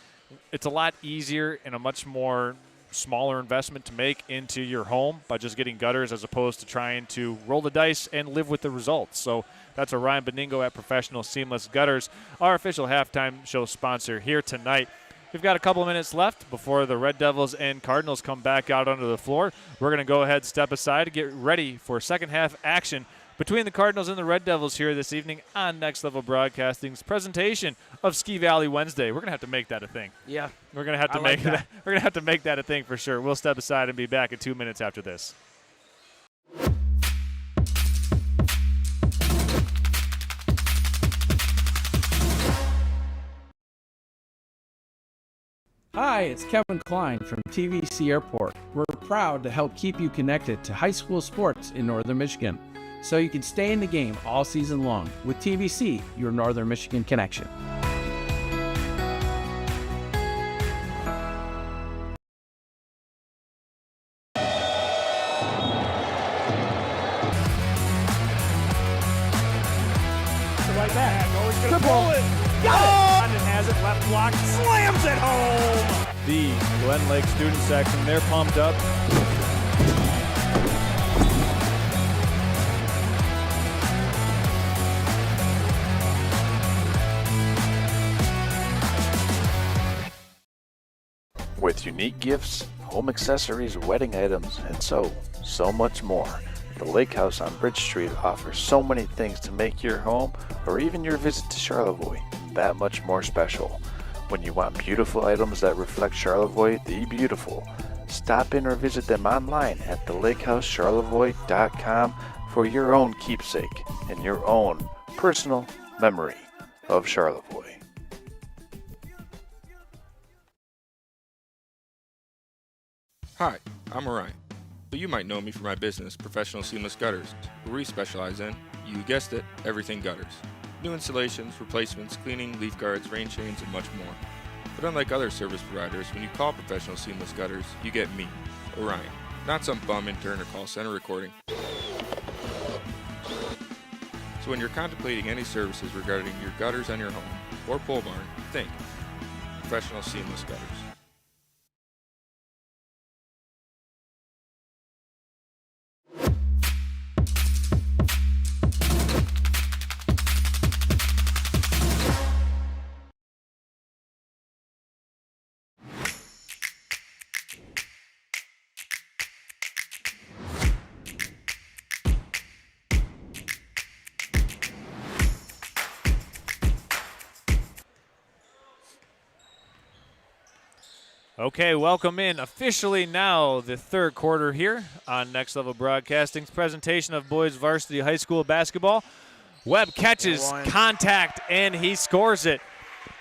It's a lot easier and a much more smaller investment to make into your home by just getting gutters as opposed to trying to roll the dice and live with the results. So that's Orion Beningo at Professional Seamless Gutters, our official halftime show sponsor here tonight. We've got a couple of minutes left before the Red Devils and Cardinals come back out onto the floor. We're going to go ahead, step aside, to get ready for second half action between the Cardinals and the Red Devils here this evening on Next Level Broadcasting's presentation of Ski Valley Wednesday. We're going to have to make that a thing. Yeah. We're going to have to make that. We're going to have to make that a thing for sure. We'll step aside and be back in 2 minutes after this. Hi, it's Kevin Klein from TVC Airport. We're proud to help keep you connected to high school sports in Northern Michigan, so you can stay in the game all season long with TVC, your Northern Michigan connection. Right back. Always going to pull it. Got it. London has it. Left block. Slams it home. The Glen Lake student section, they're pumped up. With unique gifts, home accessories, wedding items, and so much more. The Lake House on Bridge Street offers so many things to make your home or even your visit to Charlevoix that much more special. When you want beautiful items that reflect Charlevoix the beautiful, stop in or visit them online at thelakehousecharlevoix.com for your own keepsake and your own personal memory of Charlevoix. Hi, I'm Orion, but you might know me for my business, Professional Seamless Gutters, where we specialize in, you guessed it, everything gutters. New installations, replacements, cleaning, leaf guards, rain chains, and much more. But unlike other service providers, when you call Professional Seamless Gutters, you get me, Orion, not some bum intern or call center recording. So when you're contemplating any services regarding your gutters on your home or pole barn, think Professional Seamless Gutters. Okay, welcome in officially now the third quarter here on Next Level Broadcasting's presentation of boys varsity high school basketball. Webb catches contact and he scores it.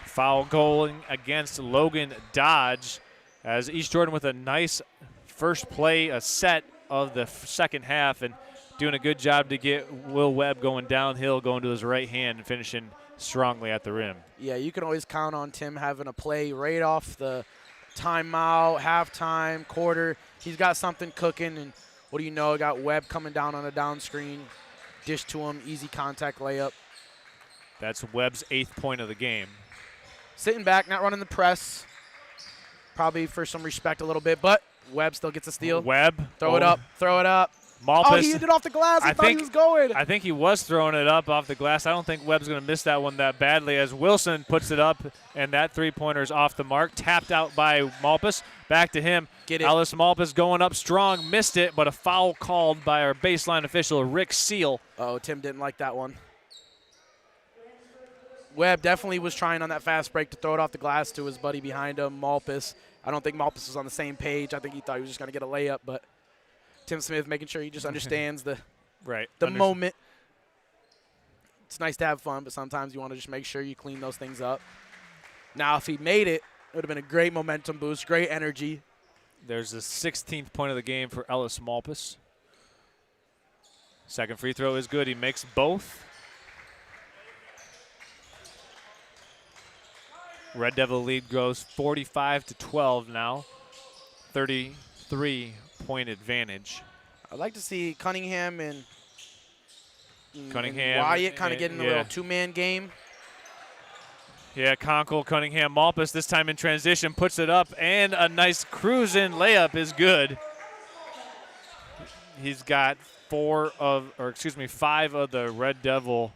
Foul going against Logan Dodge as East Jordan with a nice first play, a set of the second half, and doing a good job to get Will Webb going downhill, going to his right hand and finishing strongly at the rim. Yeah, you can always count on Tim having a play right off the timeout, halftime, quarter. He's got something cooking, and what do you know? Got Webb coming down on a down screen, dish to him, easy contact layup. That's Webb's 8th point of the game. Sitting back, not running the press, probably for some respect a little bit, but Webb still gets a steal. Webb. Throw it up, throw it up. Malpas, Oh, he hit it off the glass. I thought he was going. I think he was throwing it up off the glass. I don't think Webb's going to miss that one that badly as Wilson puts it up, and that three-pointer is off the mark. Tapped out by Malpas. Back to him. Get it. Alice Malpas going up strong. Missed it, but a foul called by our baseline official, Rick Seal. Oh, Tim didn't like that one. Webb definitely was trying on that fast break to throw it off the glass to his buddy behind him, Malpas. I don't think Malpas was on the same page. I think he thought he was just going to get a layup, but Tim Smith making sure he just understands the moment. It's nice to have fun, but sometimes you want to just make sure you clean those things up. Now, if he made it, it would have been a great momentum boost, great energy. There's the 16th point of the game for Ellis Malpas. Second free throw is good. He makes both. Red Devil lead goes 45-12 now. 33-point advantage. I'd like to see Cunningham and Cunningham, Wyatt kind of getting a little two-man game. Yeah, Conkle, Cunningham, Malpas this time in transition puts it up, and a nice cruise-in layup is good. He's got 5 of the Red Devil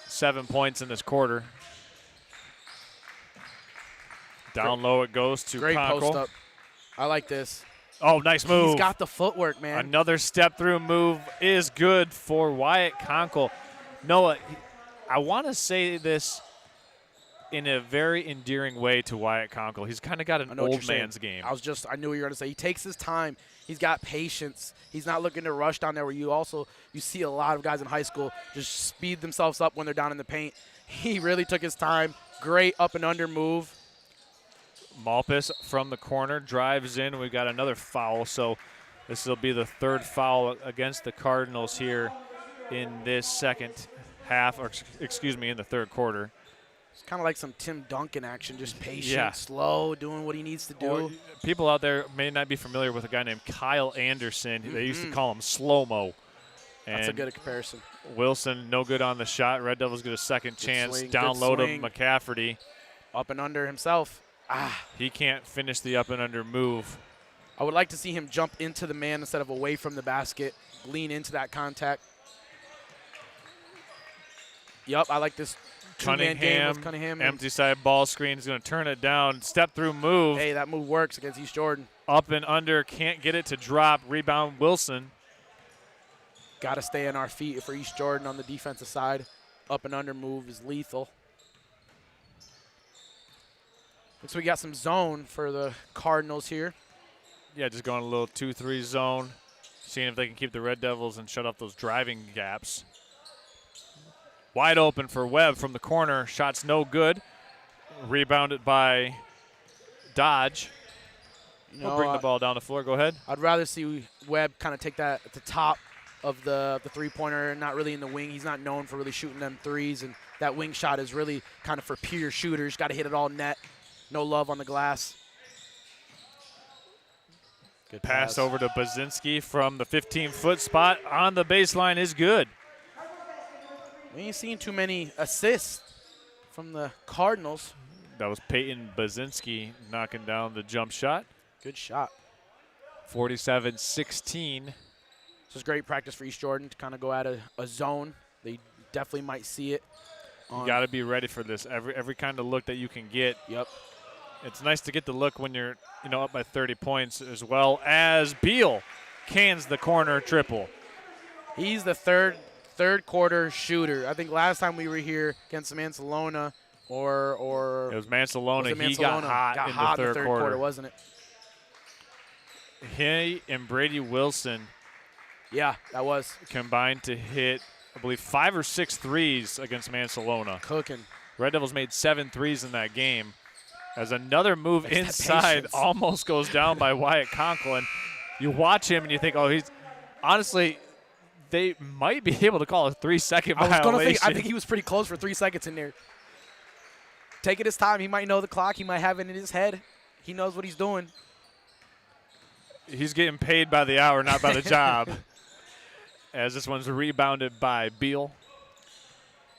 7 points in this quarter. Down low it goes to Great Conkle. post up. I like this. Oh, nice move. He's got the footwork, man. Another step-through move is good for Wyatt Conkle. Noah, I want to say this in a very endearing way to Wyatt Conkle. He's kind of got an old man's game. I knew what you were going to say. He takes his time. He's got patience. He's not looking to rush down there where you see a lot of guys in high school just speed themselves up when they're down in the paint. He really took his time. Great up and under move. Malpas from the corner drives in. We've got another foul, so this will be the third foul against the Cardinals here in this second half, or excuse me, in the third quarter. It's kind of like some Tim Duncan action, just patient, slow, doing what he needs to do. Well, people out there may not be familiar with a guy named Kyle Anderson. They used to call him Slow-Mo. That's a good comparison. Wilson, no good on the shot. Red Devils get a second chance. Down low to McCafferty. Up and under himself. He can't finish the up and under move. I would like to see him jump into the man instead of away from the basket, lean into that contact. Yep, I like this two-man game with Cunningham. Empty side ball screen. He's going to turn it down. Step through move. Hey, that move works against East Jordan. Up and under. Can't get it to drop. Rebound Wilson. Got to stay on our feet for East Jordan on the defensive side. Up and under move is lethal. Looks like we got some zone for the Cardinals here. Yeah, just going a little 2-3 zone. Seeing if they can keep the Red Devils and shut off those driving gaps. Wide open for Webb from the corner. Shot's no good. Rebounded by Dodge. We'll bring the ball down the floor. Go ahead. I'd rather see Webb kind of take that at the top of the three-pointer, not really in the wing. He's not known for really shooting them threes, and that wing shot is really kind of for pure shooters. Got to hit it all net. No love on the glass. Good pass over to Bazinski from the 15-foot spot on the baseline is good. We ain't seen too many assists from the Cardinals. That was Peyton Bazinski knocking down the jump shot. Good shot. 47-16. This is great practice for East Jordan to kind of go out of a zone. They definitely might see it. You got to be ready for this. Every kind of look that you can get. Yep. It's nice to get the look when you're up by 30 points, as well as Beal cans the corner triple. He's the third quarter shooter. I think last time we were here against Mansalona or it was Mansalona. He got hot in the third quarter, wasn't it? He and Brady Wilson. Yeah, that was combined to hit, I believe, 5 or 6 threes against Mansalona. Cooking. Red Devils made 7 threes in that game. As another move inside almost goes down by Wyatt Conklin. You watch him and you think, oh, he's honestly, they might be able to call a 3-second violation. I think he was pretty close for 3 seconds in there. Taking his time. He might know the clock. He might have it in his head. He knows what he's doing. He's getting paid by the hour, not by the job. As this one's rebounded by Beal.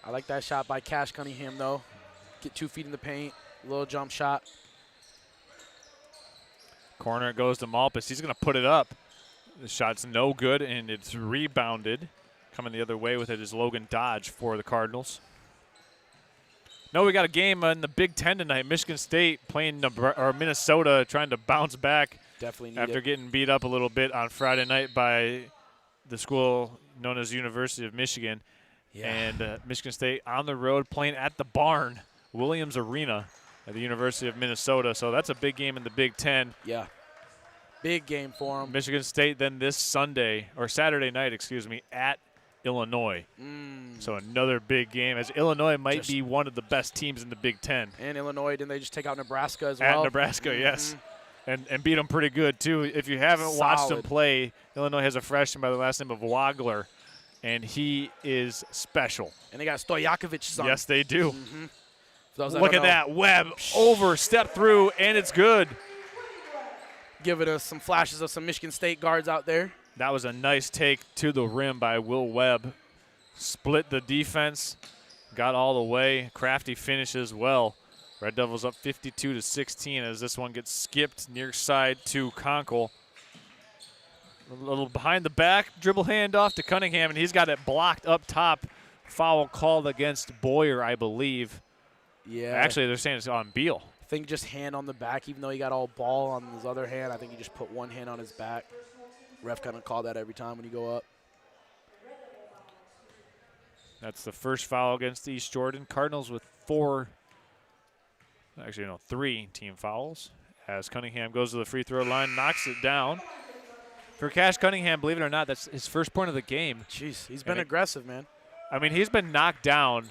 I like that shot by Cash Cunningham, though. Get 2 feet in the paint. Little jump shot. Corner goes to Malpas. He's going to put it up. The shot's no good, and it's rebounded. Coming the other way with it is Logan Dodge for the Cardinals. No, we got a game in the Big Ten tonight. Michigan State playing Minnesota, trying to bounce back Definitely after getting beat up a little bit on Friday night by the school known as University of Michigan. Yeah. And Michigan State on the road playing at the Barn, Williams Arena at the University of Minnesota. So that's a big game in the Big Ten. Yeah. Big game for them. Michigan State then this Saturday night, at Illinois. So another big game, as Illinois might be one of the best teams in the Big Ten. And Illinois, didn't they just take out Nebraska as well? At Nebraska, yes. And beat them pretty good, too. If you haven't watched them play, Illinois has a freshman by the last name of Wagler, and he is special. And they got Stojakovic's son. Yes, they do. Look at that. Webb over, step through, and it's good. Giving us some flashes of some Michigan State guards out there. That was a nice take to the rim by Will Webb. Split the defense, got all the way. Crafty finishes well. Red Devils up 52-16 as this one gets skipped near side to Conkle. A little behind the back, dribble handoff to Cunningham, and he's got it blocked up top. Foul called against Boyer, I believe. Yeah. Actually, they're saying it's on Beal. I think just hand on the back, even though he got all ball on his other hand. I think he just put one hand on his back. Ref kind of called that every time when you go up. That's the first foul against East Jordan. Cardinals with 3 team fouls. As Cunningham goes to the free throw line, knocks it down. For Cash Cunningham, believe it or not, that's his first point of the game. Jeez, he's been aggressive, man. I mean, he's been knocked down.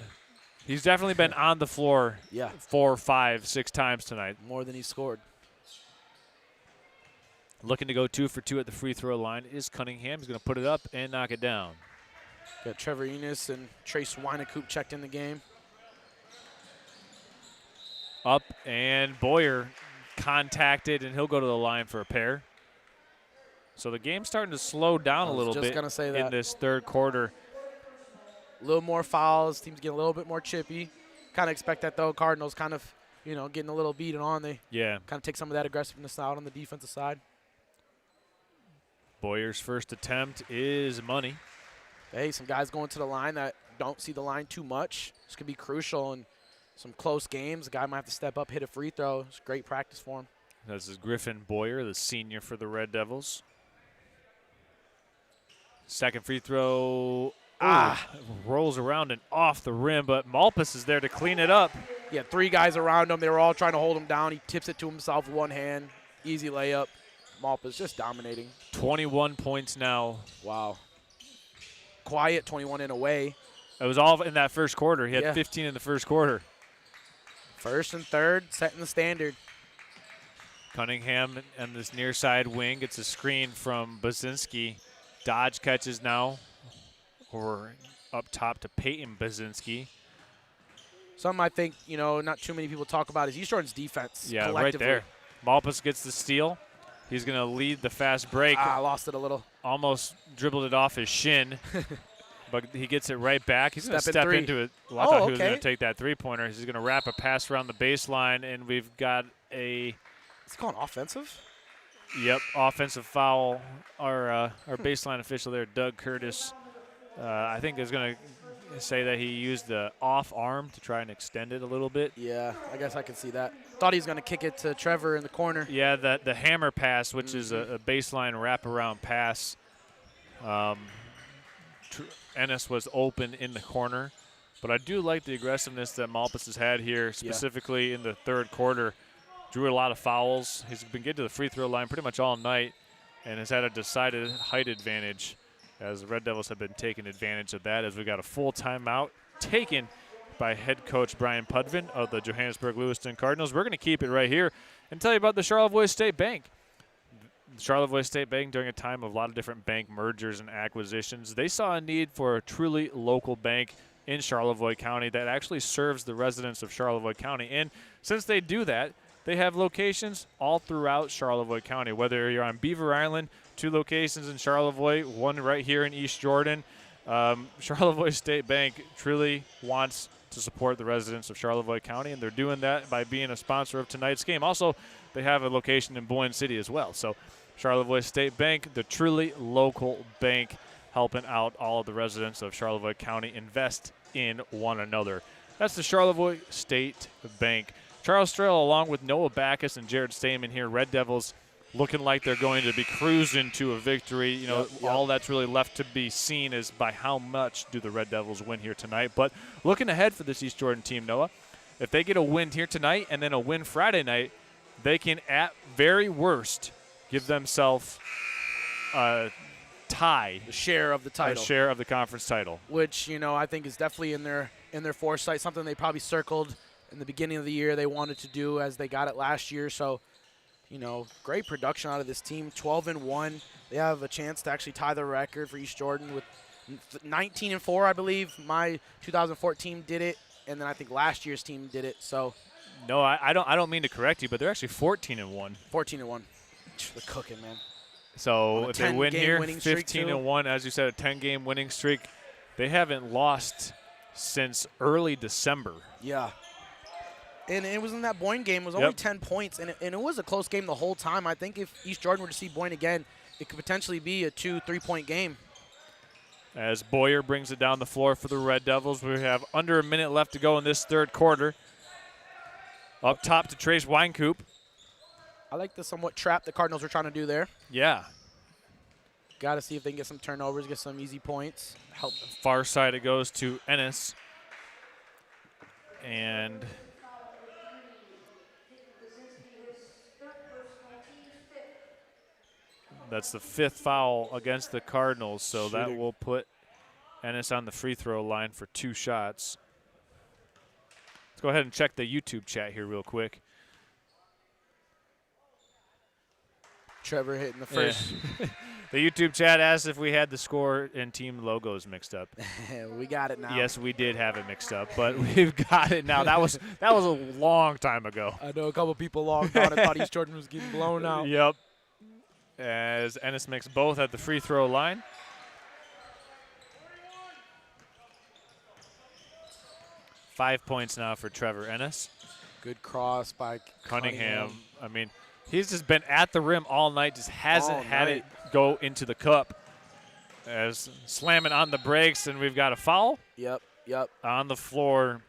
He's definitely been on the floor 4, 5, 6 times tonight. More than he scored. Looking to go 2 for 2 at the free throw line is Cunningham. He's going to put it up and knock it down. Got Trevor Enos and Trace Weinekoop checked in the game. Up, and Boyer contacted, and he'll go to the line for a pair. So the game's starting to slow down a little bit in this third quarter. A little more fouls. Teams getting a little bit more chippy. Kind of expect that, though. Cardinals kind of, getting a little beaten on. They kind of take some of that aggressiveness out on the defensive side. Boyer's first attempt is money. Hey, some guys going to the line that don't see the line too much. This could be crucial in some close games. The guy might have to step up, hit a free throw. It's great practice for him. This is Griffin Boyer, the senior for the Red Devils. Second free throw. Rolls around and off the rim, but Malpas is there to clean it up. Yeah, 3 guys around him. They were all trying to hold him down. He tips it to himself with one hand. Easy layup. Malpas just dominating. 21 points now. Wow. Quiet, 21 in a way. It was all in that first quarter. He had 15 in the first quarter. First and third, setting the standard. Cunningham on this near side wing gets a screen from Baczynski. Dodge catches now. Or up top to Peyton Baczynski. Something I think, not too many people talk about is East Jordan's defense. Yeah, right there. Malpas gets the steal. He's going to lead the fast break. Lost it a little. Almost dribbled it off his shin. But he gets it right back. He's going to step into it. Well, I thought he was going to take that three-pointer. He's going to wrap a pass around the baseline, and we've got a – Is he calling offensive? Yep, offensive foul. Our baseline official there, Doug Curtis, I think is going to say that he used the off arm to try and extend it a little bit. Yeah, I guess I can see that. Thought he was going to kick it to Trevor in the corner. Yeah, the hammer pass, which is a baseline wraparound pass. Ennis was open in the corner. But I do like the aggressiveness that Malpas has had here, specifically in the third quarter. Drew a lot of fouls. He's been getting to the free throw line pretty much all night and has had a decided height advantage, as the Red Devils have been taking advantage of that, as we got a full timeout taken by head coach Brian Pudvin of the Johannesburg-Lewiston Cardinals. We're going to keep it right here and tell you about the Charlevoix State Bank. The Charlevoix State Bank, during a time of a lot of different bank mergers and acquisitions, they saw a need for a truly local bank in Charlevoix County that actually serves the residents of Charlevoix County. And since they do that, they have locations all throughout Charlevoix County, whether you're on Beaver Island, 2 locations in Charlevoix, 1 right here in East Jordan. Charlevoix State Bank truly wants to support the residents of Charlevoix County, and they're doing that by being a sponsor of tonight's game. Also, they have a location in Boyne City as well. So Charlevoix State Bank, the truly local bank, helping out all of the residents of Charlevoix County invest in one another. That's the Charlevoix State Bank. Charles Strel, along with Noah Backus and Jared Stamen here, Red Devils looking like they're going to be cruising to a victory. You know, all that's really left to be seen is by how much do the Red Devils win here tonight. But looking ahead for this East Jordan team, Noah, if they get a win here tonight and then a win Friday night, they can, at very worst, give themselves a tie. The share of the title. A share of the conference title. Which, you know, I think is definitely in their foresight, something they probably circled in the beginning of the year they wanted to do as they got it last year. So, you know, great production out of this team. 12-1. They have a chance to actually tie the record for East Jordan with 19-4, I believe. My 2014 team did it, and then I think last year's team did it. So, no, I don't mean to correct you, but they're actually 14-1. 14-1. They're cooking, man. So if they win here, 15-1, as you said, a 10-game winning streak. They haven't lost since early December. Yeah. And it was in that Boyne game. It was only 10 points, and it was a close game the whole time. I think if East Jordan were to see Boyne again, it could potentially be a 2-3-point game. As Boyer brings it down the floor for the Red Devils, we have under a minute left to go in this third quarter. Up top to Trace Weinkoop. I like the somewhat trap the Cardinals were trying to do there. Yeah. Got to see if they can get some turnovers, get some easy points. Help. Far side it goes to Ennis. And that's the 5th foul against the Cardinals, so that will put Ennis on the free throw line for 2 shots. Let's go ahead and check the YouTube chat here real quick. Trevor hitting the first. Yeah. The YouTube chat asked if we had the score and team logos mixed up. We got it now. Yes, we did have it mixed up, but we've got it now. That was a long time ago. I know a couple people logged on and thought East Jordan was getting blown out. Yep. As Ennis makes both at the free throw line. Five points now for Trevor Ennis. Good cross by Cunningham. I mean, he's just been at the rim all night, just hasn't had it go into the cup. As slamming on the brakes, and we've got a foul. Yep. On the floor.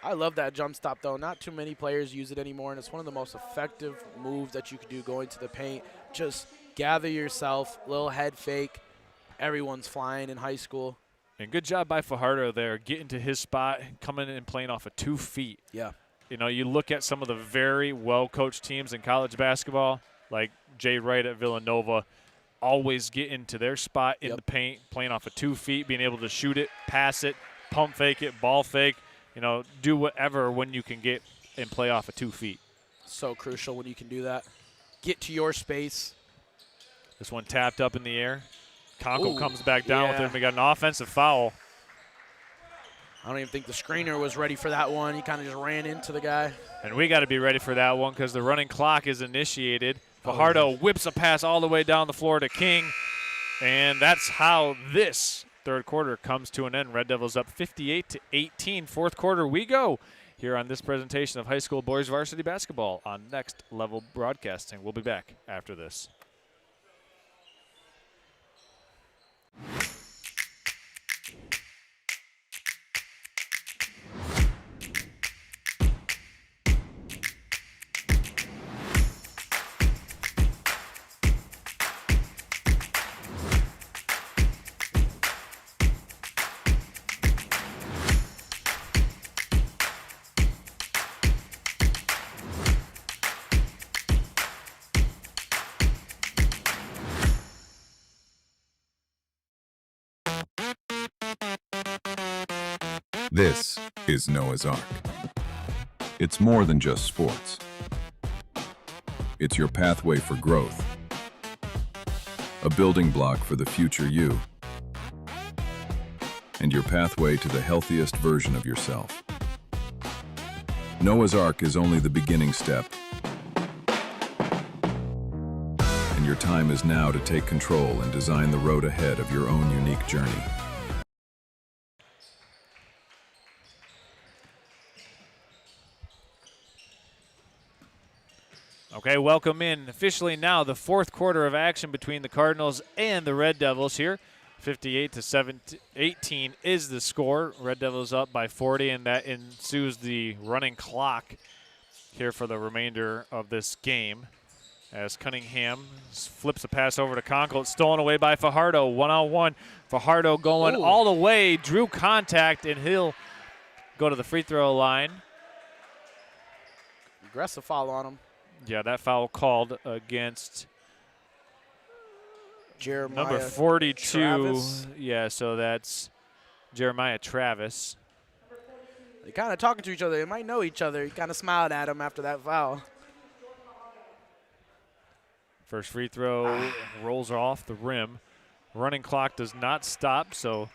I love that jump stop, though. Not too many players use it anymore, and it's one of the most effective moves that you could do going to the paint. Just gather yourself, little head fake. Everyone's flying in high school. And good job by Fajardo there, getting to his spot, coming in and playing off of 2 feet. Yeah. You know, you look at some of the very well-coached teams in college basketball, like Jay Wright at Villanova, always getting to their spot in the paint, playing off of 2 feet, being able to shoot it, pass it, pump fake it, ball fake, you know, do whatever when you can get and play off of 2 feet. So crucial when you can do that. Get to your space. This one tapped up in the air. Conco comes back down with it, and we got an offensive foul. I don't even think the screener was ready for that one. He kind of just ran into the guy. And we got to be ready for that one because the running clock is initiated. Fajardo whips a pass all the way down the floor to King, and that's how this third quarter comes to an end. Red Devils up 58-18. Fourth quarter we go here on this presentation of high school boys varsity basketball on Next Level Broadcasting. We'll be back after this. This is Noah's Ark. It's more than just sports. It's your pathway for growth, a building block for the future you, and your pathway to the healthiest version of yourself. Noah's Ark is only the beginning step, and your time is now to take control and design the road ahead of your own unique journey. Okay, welcome in officially now the fourth quarter of action between the Cardinals and the Red Devils here. 58-18 is the score. Red Devils up by 40, and that ensues the running clock here for the remainder of this game. As Cunningham flips a pass over to Conkle. It's stolen away by Fajardo. One-on-one. Fajardo going all the way, drew contact, and he'll go to the free throw line. Aggressive foul on him. Yeah, that foul called against Jeremiah number 42. Travis. Yeah, so that's Jeremiah Travis. They're kind of talking to each other. They might know each other. He kind of smiled at him after that foul. First free throw rolls off the rim. Running clock does not stop, so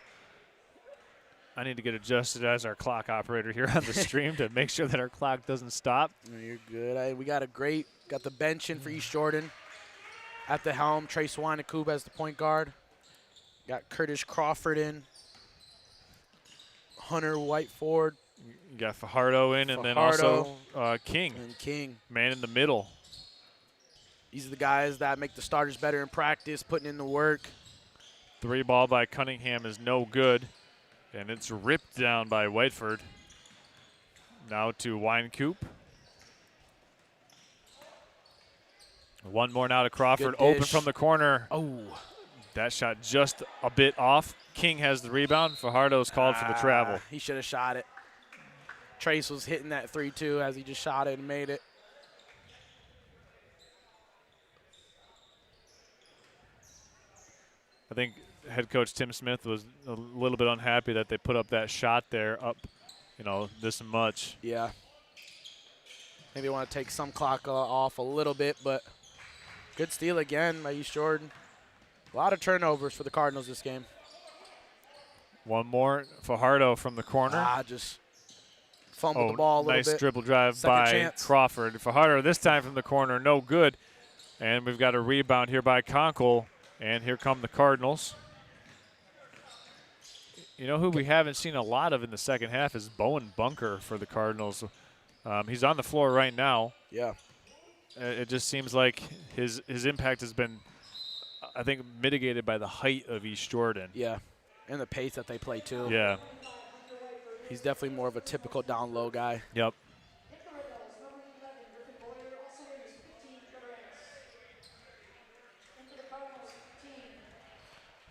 I need to get adjusted as our clock operator here on the stream to make sure that our clock doesn't stop. You're good. We got the bench in for East Jordan. At the helm, Trey Swinakub as the point guard. Got Curtis Crawford in. Hunter Whiteford. You got Fajardo in, and then also King. And King. Man in the middle. These are the guys that make the starters better in practice, putting in the work. Three ball by Cunningham is no good, and it's ripped down by Whiteford. Now to Winecoop. One more now to Crawford, open from the corner. Oh. That shot just a bit off. King has the rebound. Fajardo's called for the travel. He should have shot it. Trace was hitting that 3-2 as he just shot it and made it. I think head coach Tim Smith was a little bit unhappy that they put up that shot there up, this much. Yeah. Maybe want to take some clock off a little bit, but good steal again by East Jordan. A lot of turnovers for the Cardinals this game. One more. Fajardo from the corner. Just fumbled the ball a little bit. Nice dribble drive Second by chance. Crawford. Fajardo this time from the corner, no good. And we've got a rebound here by Conkle. And here come the Cardinals. You know who we haven't seen a lot of in the second half is Bowen Bunker for the Cardinals. He's on the floor right now. Yeah. It just seems like his impact has been, I think, mitigated by the height of East Jordan. Yeah, and the pace that they play too. Yeah. He's definitely more of a typical down low guy. Yep.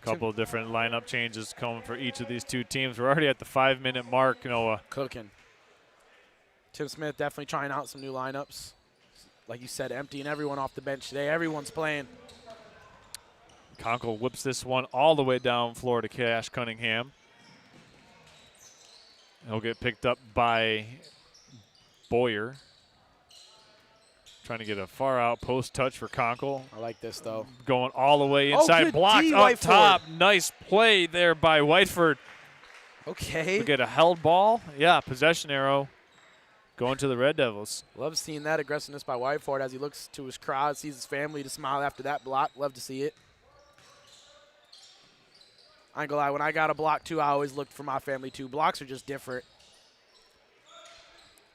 Couple of different lineup changes coming for each of these two teams. We're already at the 5-minute mark, Noah. Cooking. Tim Smith definitely trying out some new lineups. Like you said, emptying everyone off the bench today. Everyone's playing. Conkle whips this one all the way down floor to Cash Cunningham. He'll get picked up by Boyer. Trying to get a far out post touch for Conkle. I like this, though. Going all the way inside. Good Blocked D, up Whiteford. top. Nice play there by Whiteford. Okay. We get a held ball. Yeah, possession arrow going to the Red Devils. Love seeing that aggressiveness by Whiteford as he looks to his crowd, sees his family to smile after that block. Love to see it. I ain't gonna lie, when I got a block, too, I always looked for my family, too. Blocks are just different.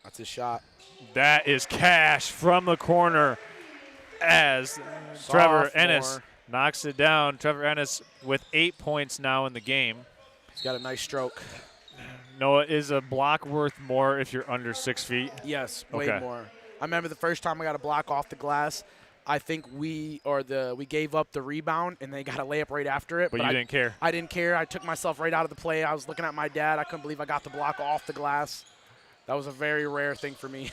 That's his shot. That is Cash from the corner as Trevor Ennis knocks it down. Trevor Ennis with 8 points now in the game. He's got a nice stroke. Noah, is a block worth more if you're under 6 feet? Yes, way more. I remember the first time I got a block off the glass, I think we gave up the rebound and they got a layup right after it. But you didn't care. I didn't care. I took myself right out of the play. I was looking at my dad. I couldn't believe I got the block off the glass. That was a very rare thing for me.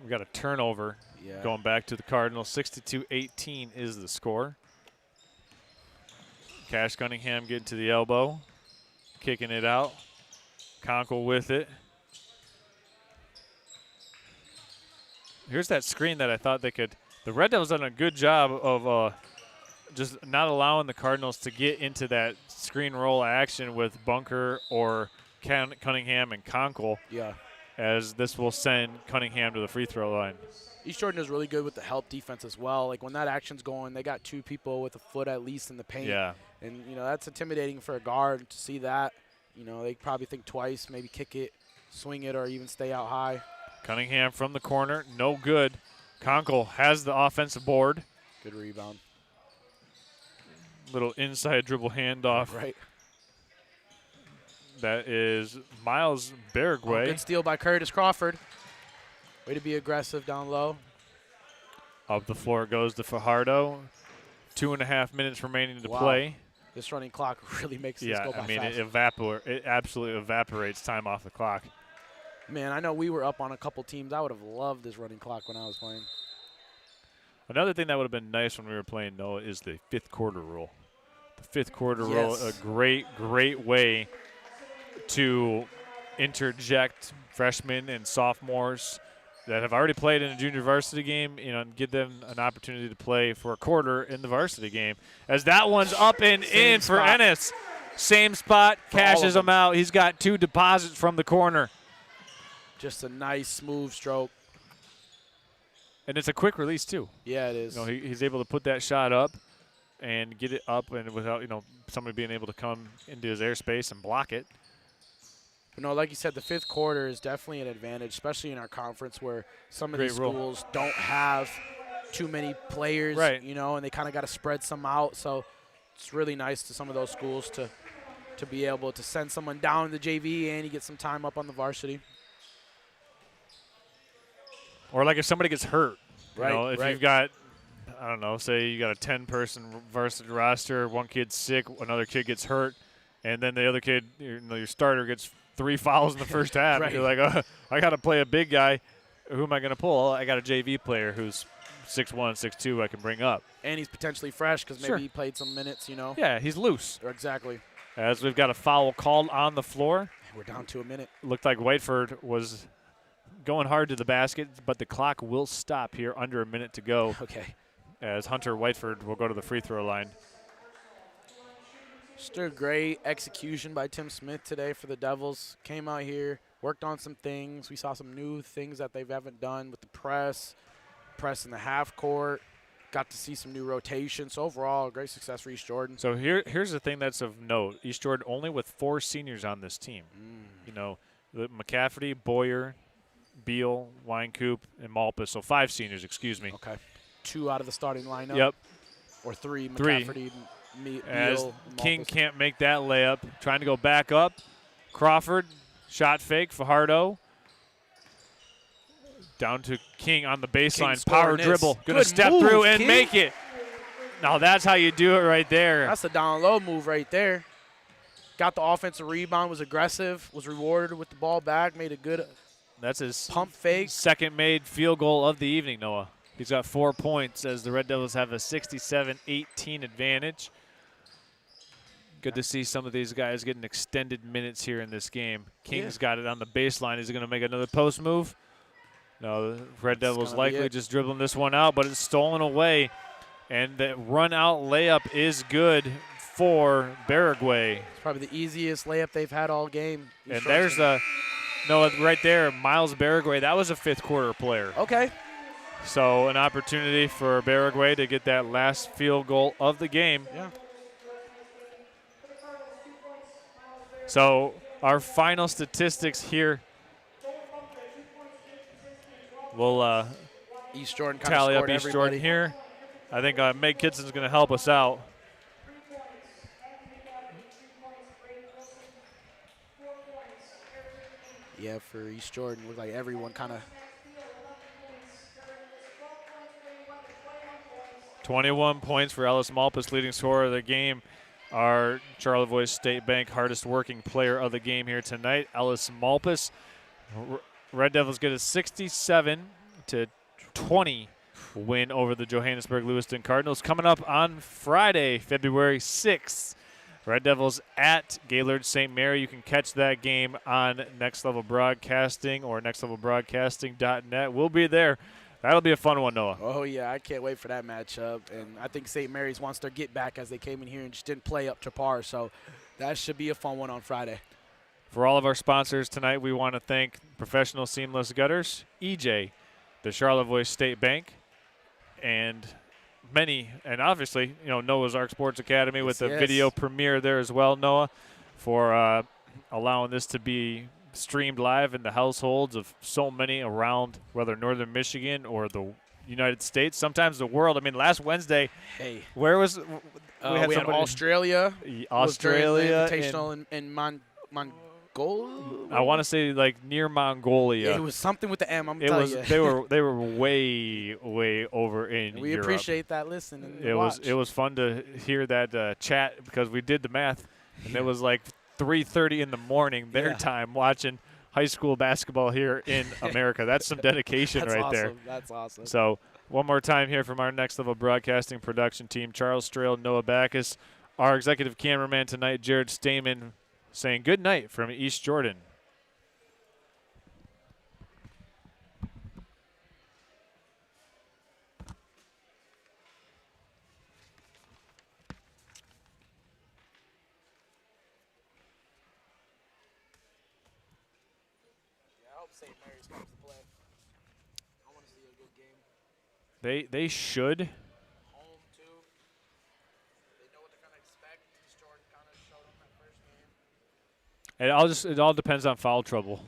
We got a turnover going back to the Cardinals. 62-18 is the score. Cash Cunningham getting to the elbow, kicking it out. Conkle with it. Here's that screen that I thought they could. The Red Devils done a good job of just not allowing the Cardinals to get into that screen roll action with Bunker or Cunningham and Conkle. Yeah. As this will send Cunningham to the free throw line. East Jordan is really good with the help defense as well. Like when that action's going, they got two people with a foot at least in the paint. Yeah. And, that's intimidating for a guard to see that. You know, they probably think twice, maybe kick it, swing it, or even stay out high. Cunningham from the corner, no good. Conkle has the offensive board. Good rebound. Little inside dribble handoff. Right. That is Miles Bergway. Oh, good steal by Curtis Crawford. Way to be aggressive down low. Up the floor goes to Fajardo. 2.5 minutes remaining to play. This running clock really makes this go by I mean, fast. it absolutely evaporates time off the clock. Man, I know we were up on a couple teams. I would have loved this running clock when I was playing. Another thing that would have been nice when we were playing, Noah, is the fifth quarter rule. The fifth quarter rule, a great way to interject freshmen and sophomores that have already played in a junior varsity game, and give them an opportunity to play for a quarter in the varsity game. As that one's up and in for Ennis. Same spot, cashes him out. He's got 2 deposits from the corner. Just a nice, smooth stroke. And it's a quick release, too. Yeah, it is. He's able to put that shot up and get it up, and without somebody being able to come into his airspace and block it. But no, like you said, the fifth quarter is definitely an advantage, especially in our conference where some of these schools don't have too many players, and they kind of got to spread some out. So it's really nice to some of those schools to be able to send someone down the JV and you get some time up on the varsity. Or like if somebody gets hurt, if you've got, I don't know, say you got a 10-person varsity roster, one kid's sick, another kid gets hurt, and then the other kid, your starter gets 3 fouls in the first half. Right. You're like, I got to play a big guy. Who am I going to pull? I got a JV player who's 6'1", 6'2", I can bring up. And he's potentially fresh because maybe he played some minutes, Yeah, he's loose. Exactly. As we've got a foul called on the floor. We're down to a minute. Looked like Whiteford was going hard to the basket, but the clock will stop here under a minute to go. Okay. As Hunter Whiteford will go to the free throw line. Just a great execution by Tim Smith today for the Devils. Came out here, worked on some things. We saw some new things that they haven't done with the press in the half court. Got to see some new rotations. So overall, great success for East Jordan. So here's the thing that's of note. East Jordan only with 4 seniors on this team. McCafferty, Boyer, Beal, Weinkoop, and Malpas. So 5 seniors, excuse me. Okay. 2 out of the starting lineup. Yep. Or 3, McCafferty, Beal, as King Malpas. can't make that layup. Trying to go back up. Crawford, shot fake, Fajardo. Down to King on the baseline. Power dribble. Going to step through and make it. Now that's how you do it right there. That's a down low move right there. Got the offensive rebound, was aggressive, was rewarded with the ball back, made a good That's his pump fake. Second made field goal of the evening, Noah. He's got 4 points as the Red Devils have a 67-18 advantage. Good to see some of these guys getting extended minutes here in this game. King's got it on the baseline. Is he going to make another post move? No, the Red Devils likely just dribbling this one out, but it's stolen away. And the run-out layup is good for Baragway. It's probably the easiest layup they've had all game. And there's right there, Miles Baragway. That was a fifth-quarter player. Okay. So an opportunity for Baragway to get that last field goal of the game. Yeah. So our final statistics here. We'll East Jordan tally up East everybody. Jordan here. I think Meg Kidson's going to help us out. Yeah, for East Jordan, looked like everyone kind of. 21 points for Ellis Malpas, leading scorer of the game. Our Charlevoix State Bank hardest working player of the game here tonight, Ellis Malpas. Red Devils get a 67-20 win over the Johannesburg-Lewiston Cardinals. Coming up on Friday, February 6th, Red Devils at Gaylord St. Mary. You can catch that game on Next Level Broadcasting or nextlevelbroadcasting.net. We'll be there. That'll be a fun one, Noah. Oh, yeah, I can't wait for that matchup. And I think St. Mary's wants their get back as they came in here and just didn't play up to par. So that should be a fun one on Friday. For all of our sponsors tonight, we want to thank Professional Seamless Gutters, EJ, the Charlevoix State Bank, and obviously, Noah's Ark Sports Academy with the video premiere there as well, Noah, for allowing this to be streamed live in the households of so many around, whether Northern Michigan or the United States, sometimes the world. I mean, last Wednesday, where was we had Australia. Australia, Invitational in Mongolia. I want to say like near Mongolia. It was something with the M. I'm telling you. They were way over in we Europe. Appreciate that listen. It was fun to hear that chat because we did the math, and it was like 3:30 in the morning their time watching high school basketball here in America. That's some dedication right there. That's awesome. So one more time here from our Next Level Broadcasting production team, Charles Strail, Noah Backus, our executive cameraman tonight, Jared Stamen, saying good night from East Jordan. St. Mary's comes to play. I want to see a good game. They should. Home too. They know what they're gonna expect. Jordan kind of showed them that first game. It all depends on foul trouble.